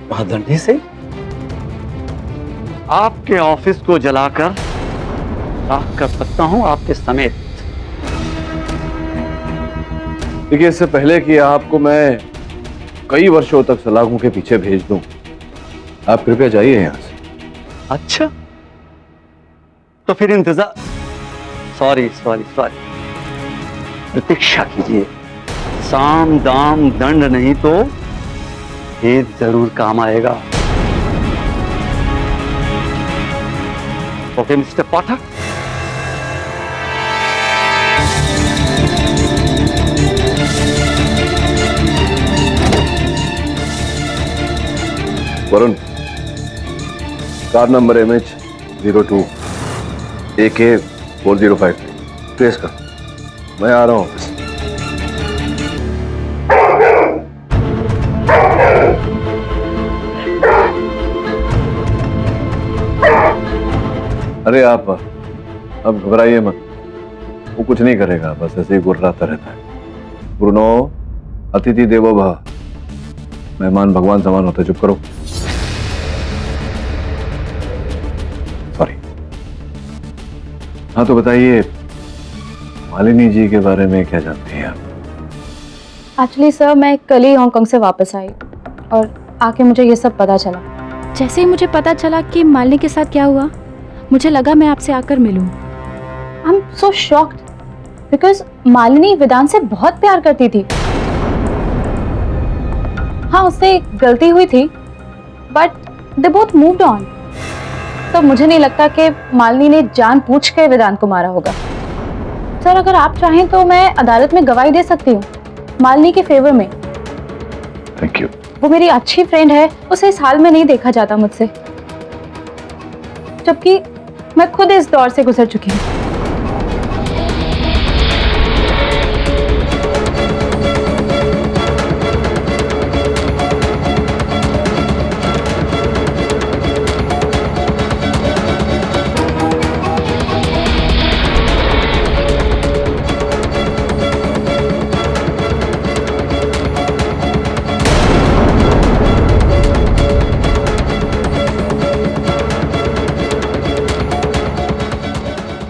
वहां डंडे से आपके ऑफिस को जलाकर राख कर सकता हूं, आपके समेत। देखिए, इससे पहले कि आपको मैं कई वर्षों तक सलाखों के पीछे भेज दूं, आप कृपया जाइए यहां से। अच्छा, तो फिर इंतजार, सॉरी, प्रतीक्षा कीजिए। साम दाम दंड नहीं तो ये जरूर काम आएगा। Okay mister Pathak. Varun, car number MH02 AK 4053 trace कर। मैं आ रहा हूं ऑफिस। अरे आप अब घबराइए मत, वो कुछ नहीं करेगा, बस ऐसे ही गुर्राता रहता है। ब्रूनो, अतिथि देवो भव। मेहमान भगवान समान होते। चुप करो। सॉरी। हाँ, तो बताइए, मालिनी जी के बारे में क्या जानती हैं आप? एक्चुअली सर, मैं कल ही हांगकांग से वापस आई और आके मुझे ये सब पता चला। जैसे ही मुझे पता चला कि मालिनी के साथ क्या हुआ, मुझे लगा मैं आपसे आकर मिलूं। I am so shocked because Malini Vedant से बहुत प्यार करती थी। हाँ, उससे गलती हुई थी, but they both moved on. तो मुझे नहीं लगता कि मालिनी ने जानबूझ के वेदांत को मारा होगा। सर, अगर आप चाहें तो मैं अदालत में गवाही दे सकती हूँ मालिनी के फेवर में। Thank you. वो मेरी अच्छी फ्रेंड है, उसे इस हाल में नहीं देखा जाता मुझसे, जबकि मैं खुद इस दौर से गुजर चुकी हूँ।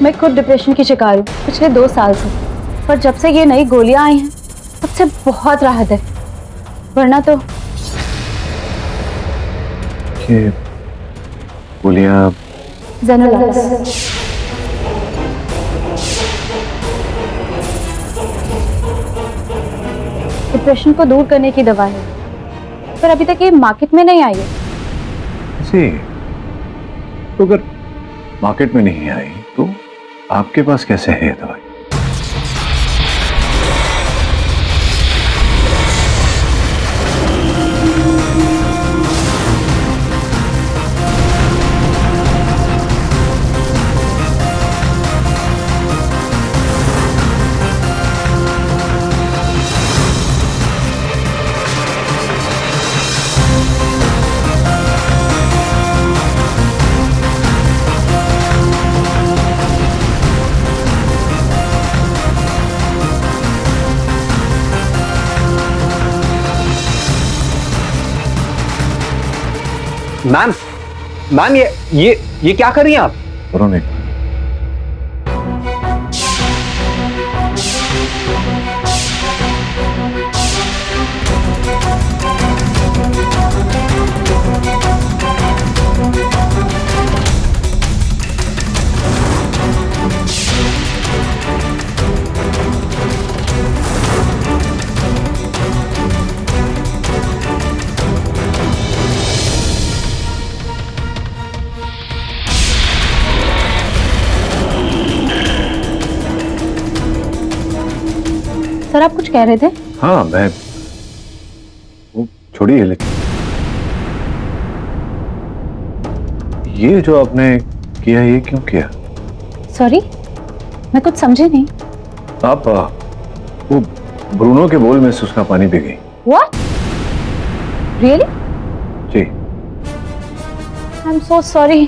मैं खुद डिप्रेशन की शिकार हूँ पिछले 2 साल से, पर जब से ये नई गोलियां आई हैं तब से बहुत राहत है, वरना तो। ये गोलियां ज़ेनोलैक्स। डिप्रेशन को दूर करने की दवा है, पर अभी तक ये मार्केट में नहीं आई है। जी, तो अगर मार्केट में नहीं आई तो आपके पास कैसे है ये दवाई? मैम मैम ये क्या कर रही हैं आप? उन्होंने सर आप कुछ कह रहे थे? हाँ मैं वो छोड़िए, लेकिन ये जो आपने किया ये क्यों किया? सॉरी मैं कुछ समझी नहीं। आप वो ब्रूनो के बोल में से उसका पानी पी गई। What? Really? Ji. I'm so sorry.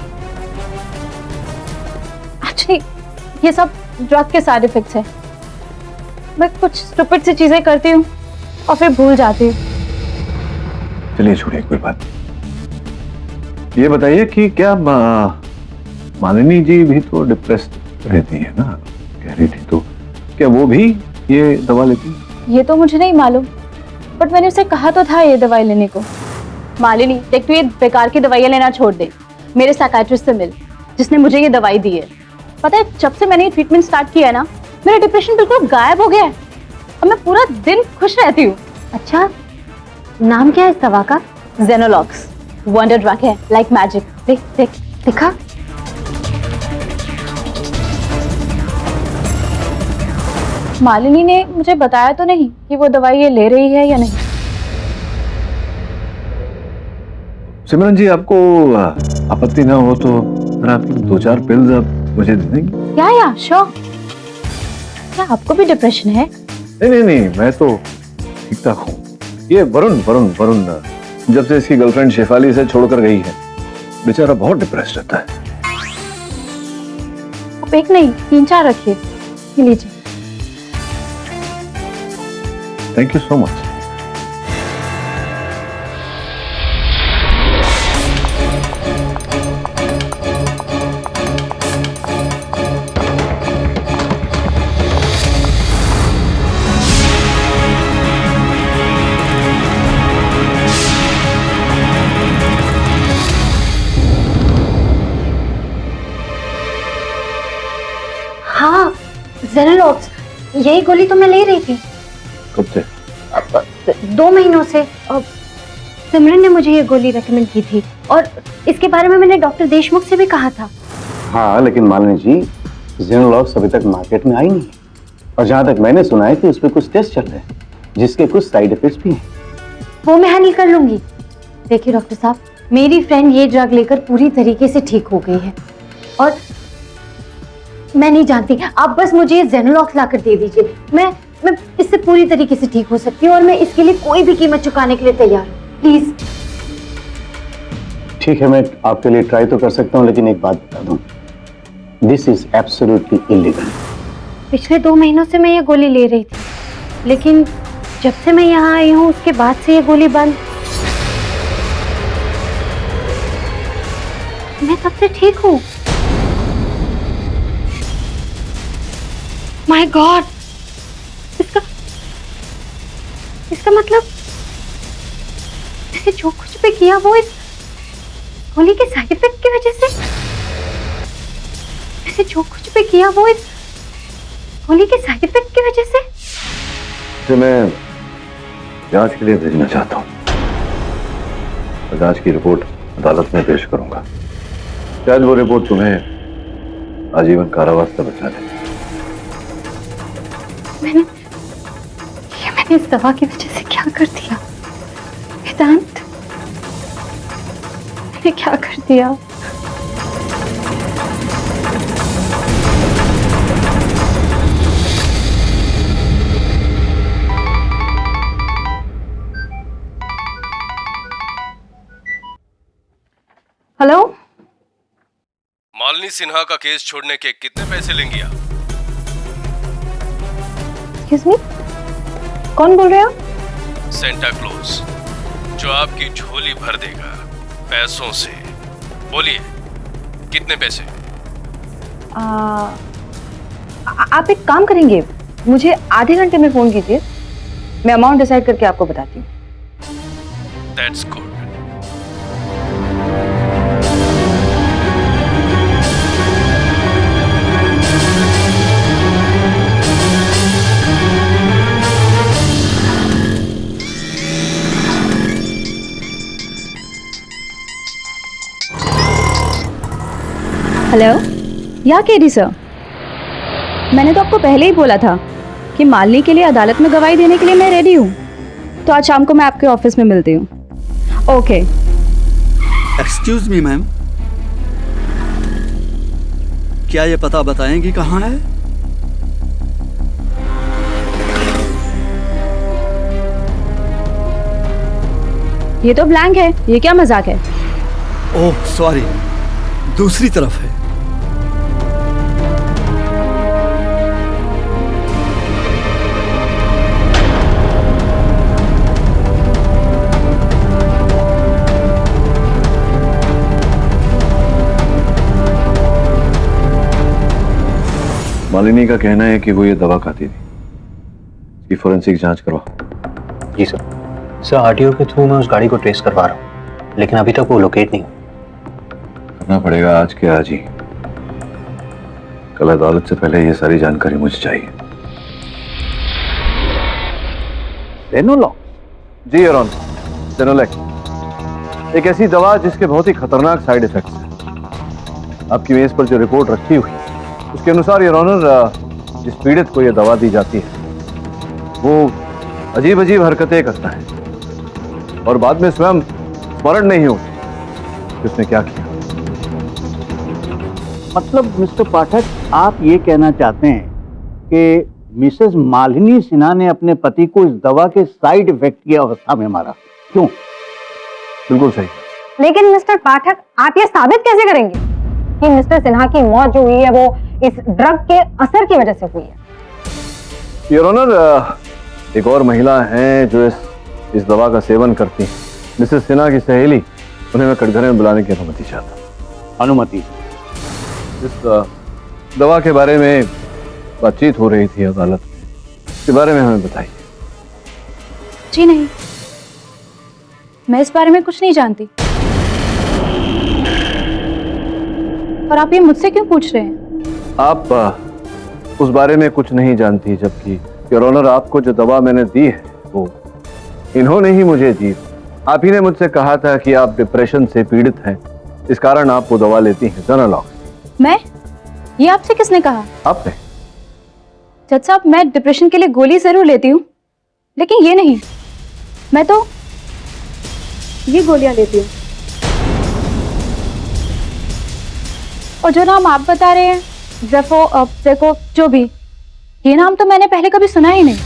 Actually ये सब ड्रग के साइड इफेक्ट्स है। मैं कुछ स्टूपिड सी चीजें करती हूँ और फिर भूल जाती हूँ। चलिए छोड़िए, कोई बात नहीं। ये बताइए कि क्या मालिनी जी भी तो डिप्रेस्ड रहती है ना, कह रही थी, तो क्या वो भी ये दवा लेती? ये तो मुझे नहीं मालूम, बट मैंने उसे कहा तो था ये दवाई लेने को। मालिनी देख तू ये बेकार की दवाइयाँ लेना छोड़ दे, मेरे साइकियाट्रिस्ट से मिल जिसने मुझे ये दवाई दी है। पता है जब से मैंने ये ट्रीटमेंट स्टार्ट किया है ना, मेरा डिप्रेशन बिल्कुल गायब हो गया है और मैं पूरा दिन खुश रहती हूँ। अच्छा नाम क्या है इस दवा का? जेनोलॉक्स वंडर ड्रग है, लाइक मैजिक। देख देख दिखा। मालिनी ने मुझे बताया तो नहीं कि वो दवाई ये ले रही है या नहीं। सिमरन जी आपको आपत्ति ना हो तो मैं आपकी 2-4 पिल्स आप मुझे दे देंगे? या श्योर। क्या आपको भी डिप्रेशन है? नहीं, मैं तो ठीक ठाक हूँ। ये वरुण जब से इसकी गर्लफ्रेंड शेफाली से छोड़कर गई है, बेचारा बहुत डिप्रेस्ड रहता है। आप एक नहीं 3-4 रखिए। ये लीजिए। Thank you so much. हाँ जेनोलॉक्स, यही गोली तो मैं ले रही थी। कब से? 2 महीनों से। सिमरन ने मुझे ये गोली रेकमेंड की थी और इसके बारे में मैंने डॉक्टर देशमुख से भी कहा था। हाँ लेकिन मालिनी जी, जेनोलॉक्स अभी तक मार्केट में आई नहीं है और जहाँ तक मैंने सुना है कि उस पर कुछ टेस्ट चल रहे हैं जिसके कुछ साइड इफेक्ट्स भी हैं। वो मैं हैंडल कर लूंगी। देखिए डॉक्टर साहब, मेरी फ्रेंड ये ड्रग लेकर पूरी तरीके से ठीक हो गई है और मैं नहीं जानती, आप बस मुझे ये जेनोलॉक्स लाकर दे दीजिए। मैं इससे पूरी तरीके से ठीक हो सकती हूँ और मैं इसके लिए कोई भी कीमत चुकाने के लिए तैयार हूँ। प्लीज। ठीक है, मैं आपके लिए ट्राई तो कर सकता हूँ, लेकिन एक बात बता दूं, दिस इज एब्सोल्युटली इलीगल। पिछले 2 महीनों से मैं ये गोली ले रही थी, लेकिन जब से मैं यहाँ आई हूँ उसके बाद से ये गोली बंद। मैं तब से ठीक हूँ। माय गॉड, इसका मतलब मैंने जो कुछ भी किया वो इस गोली के साइड इफेक्ट की वजह से। मैंने जो कुछ भी किया वो इस गोली के साइड इफेक्ट की वजह से। तो मैं जांच के लिए भेजना चाहता हूँ। जांच की रिपोर्ट अदालत में पेश करूंगा। शायद वो रिपोर्ट तुम्हें आजीवन कारावास से बचा ले। मैंने इस दवा की वजह से क्या कर दिया वेदांत? मैंने क्या कर दिया? हेलो, मालिनी सिन्हा का केस छोड़ने के कितने पैसे लेंगी आप? एक्सक्यूज मी, कौन बोल रहे हो? सेंटा क्लॉज, जो आपकी झोली भर देगा पैसों से। बोलिए, कितने पैसे? आप एक काम करेंगे, मुझे आधे घंटे में फोन कीजिए, मैं अमाउंट डिसाइड करके आपको बताती हूँ। That's good. हेलो, या केडी सर, मैंने तो आपको पहले ही बोला था कि मालिनी के लिए अदालत में गवाही देने के लिए मैं रेडी हूँ। तो आज शाम को मैं आपके ऑफिस में मिलती हूँ। ओके। एक्सक्यूज मी मैम, क्या ये पता बताएंगी कहाँ है? ये तो ब्लैंक है, ये क्या मजाक है? ओह सॉरी, दूसरी तरफ है। मालिनी का कहना है कि वो ये दवा खाती थी। इसकी फोरेंसिक जांच करवा। जी सर। सर आरटीओ के थ्रू मैं उस गाड़ी को ट्रेस करवा रहा हूँ, लेकिन अभी तक वो लोकेट नहीं हुआ। करना पड़ेगा आज के आज ही। कल अदालत से पहले ये सारी जानकारी मुझे चाहिए। जेनोलॉक्स? जी योर ऑनर, जेनोलेक्स एक ऐसी दवा जिसके बहुत ही खतरनाक साइड इफेक्ट्स हैं। आपकी मेज पर जो रिपोर्ट रखी हुई उसके अनुसार योर ऑनर, जिस पीड़ित को यह दवा दी जाती है वो अजीब अजीब हरकतें करता है और बाद में स्वयं स्मरण नहीं होती कि उसने क्या किया। मतलब मिस्टर पाठक, आप ये कहना चाहते हैं कि मिसेस मालिनी सिन्हा ने अपने पति को इस दवा के साइड इफेक्ट की अवस्था में मारा, क्यों? बिल्कुल सही। लेकिन मिस्टर पाठक, आप ये साबित कैसे करेंगे कि मिस्टर सिन्हा की मौत जो हुई है वो इस ड्रग के असर की वजह से हुई है? योर ऑनर, एक और महिला है जो इस दवा का सेवन करती है। मिसेस सिन्हा की सहेली, उन्हें मैं कटघरे में बुलाने की अनुमति चाहता हूँ। अनुमति? इस दवा के बारे में बातचीत हो रही थी अदालत में, इसके बारे में हमें बताइए। जी नहीं, मैं इस बारे में कुछ नहीं जानती। और आप ये मुझसे क्यों पूछ रहे हैं? आप उस बारे में कुछ नहीं जानती, जबकि योर ऑनर आपको जो दवा मैंने दी है वो इन्होंने ही मुझे दी। आप ही ने मुझसे कहा था कि आप डिप्रेशन से पीड़ित हैं, इस कारण आप वो दवा लेती हैं, जेनोलॉक्स। मैं? ये आपसे किसने कहा? आपने। जज साहब, मैं डिप्रेशन के लिए गोली जरूर लेती हूँ, लेकिन ये नहीं। मैं तो ये गोलियां लेती हूँ। और जो नाम आप बता रहे हैं, जेको, जो भी, ये नाम तो मैंने पहले कभी सुना ही नहीं।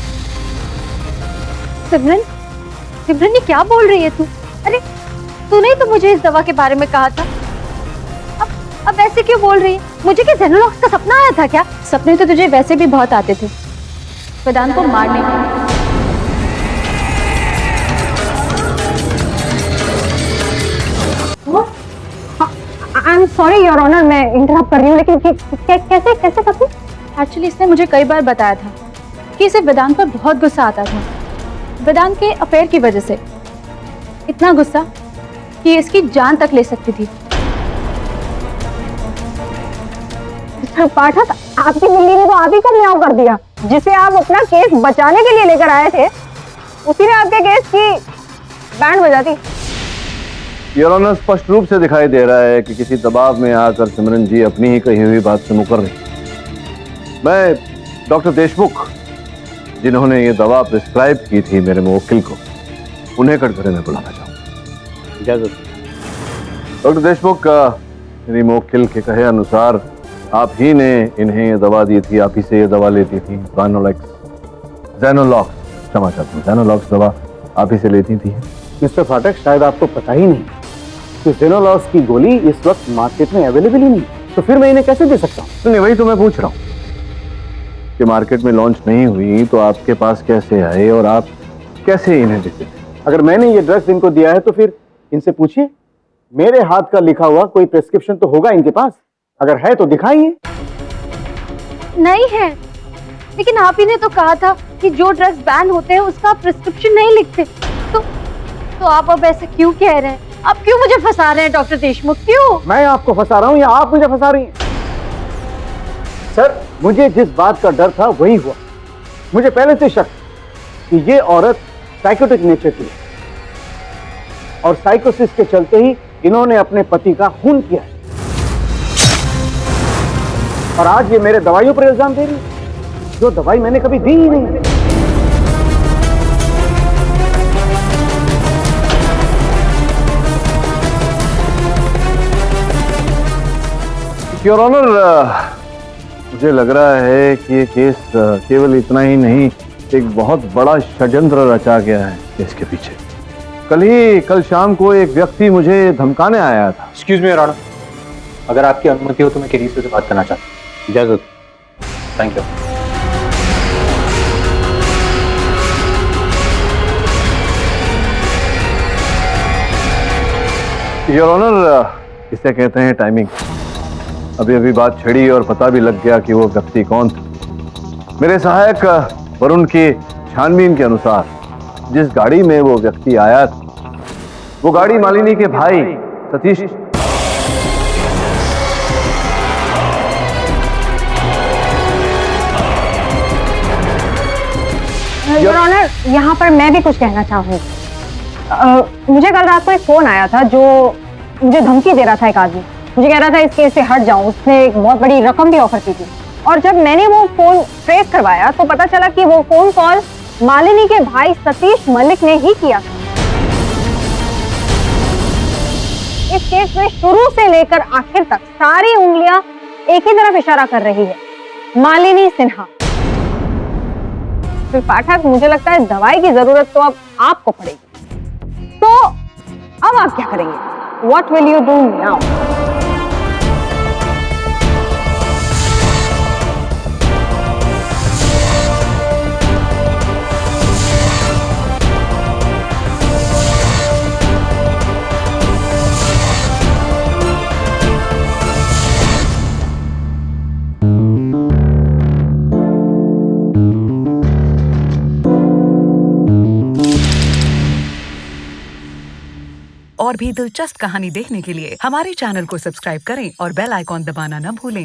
सिमरन, सिमरन ये क्या बोल रही है तू? अरे तूने ही तो मुझे इस दवा के बारे में कहा था। अब ऐसे क्यों बोल रही है? मुझे क्या जेनोलॉक्स का सपना आया था क्या? सपने तो तुझे वैसे भी बहुत आते थे, वेदांत को मारने के। I am sorry your honour, मैं इंटरप्ट कर रही हूँ, लेकिन कैसे सपने? एक्चुअली इसने मुझे कई बार बताया था कि इसे वेदांत पर बहुत गुस्सा आता था, वेदांत के अफेयर की वजह से। इतना गुस्सा कि इसकी जान तक ले सकती थी। पाठक, आपकी बिल्ली ने तो आप ही को म्याऊं कर दिया। जिसे आप अपना केस बचाने के लिए लेकर आए थे, उसी ने आपके केस की बैंड बजा दी। योर ऑनर, स्पष्ट रूप से दिखाई दे रहा है कि किसी दबाव में आकर सिमरन जी अपनी ही कही हुई बात से मुकर रही। मैं डॉक्टर देशमुख, जिन्होंने ये दवा प्रिस्क्राइब की थी मेरे मुवक्किल को, उन्हें कटघरे में बुलाना चाहूँ। इजाजत। डॉक्टर देशमुख, मेरी मुवक्किल के कहे अनुसार आप ही ने इन्हें ये दवा दी थी, आप ही से ये दवा लेती थी। जेनोलॉक्स, क्षमा चाहता हूँ, जेनोलॉक्स दवा आप ही से लेती थी। मिस्टर फाटक, शायद आपको पता ही नहीं कि जेनोलॉक्स की गोली इस वक्त मार्केट में अवेलेबल ही नहीं, तो फिर मैं इन्हें कैसे दे सकता हूँ? नहीं, वही तो मैं पूछ रहा हूँ कि मार्केट में लॉन्च नहीं हुई तो आपके पास कैसे आए और आप कैसे इन्हें देते थे? अगर मैंने ये ड्रग्स इनको दिया है तो फिर इनसे पूछिए, मेरे हाथ का लिखा हुआ कोई प्रिस्क्रिप्शन तो होगा इनके पास, अगर है तो दिखाइए। नहीं है, लेकिन आप ही ने तो कहा था कि जो ड्रग्स बैन होते हैं उसका प्रिस्क्रिप्शन नहीं लिखते। तो आप अब ऐसे क्यों कह रहे हैं? आप क्यों मुझे फंसा रहे हैं डॉक्टर देशमुख, क्यों? मैं आपको फंसा रहा हूं या आप मुझे फंसा रही हैं? सर, मुझे जिस बात का डर था वही हुआ। मुझे पहले से शक कि ये औरत साइकोटिक नेचर की है और साइकोसिस के चलते ही इन्होंने अपने पति का खून किया है। और आज ये मेरे दवाइयों पर इल्जाम दे रही है, जो दवाई मैंने कभी दी ही नहीं। योर ऑनर, मुझे लग रहा है कि ये केस केवल इतना ही नहीं, एक बहुत बड़ा षड्यंत्र रचा गया है इसके पीछे। कल शाम को एक व्यक्ति मुझे धमकाने आया था। एक्सक्यूज मी योर ऑनर, अगर आपकी अनुमति हो तो मैं केरीस से बात करना चाहता हूँ। इजाजत। Thank you. योर ऑनर, इसे कहते हैं टाइमिंग। अभी अभी बात छिड़ी और पता भी लग गया कि वो व्यक्ति कौन था। मेरे सहायक वरुण की छानबीन के अनुसार जिस गाड़ी में वो व्यक्ति आया था, वो गाड़ी मालिनी के भाई सतीश। योर ऑनर, यहाँ पर मैं भी कुछ कहना चाहूँ। मुझे कल रात को एक फोन आया था जो मुझे धमकी दे रहा था। एक आदमी मुझे कह रहा था इस केस से हट जाऊं। उसने एक बहुत बड़ी रकम भी ऑफर की थी और जब मैंने वो फोन ट्रेस करवाया तो पता चला कि वो फोन कॉल मालिनी के भाई सतीश मलिक ने ही किया था। इस केस में शुरू से लेकर आखिर तक सारी उंगलियां एक ही तरफ इशारा कर रही है, मालिनी सिन्हा। फिर पाठक, मुझे लगता है दवाई की जरूरत तो अब आपको पड़ेगी। तो अब आप क्या करेंगे? What will you do now? और भी दिलचस्प कहानी देखने के लिए हमारे चैनल को सब्सक्राइब करें और बेल आइकॉन दबाना न भूलें।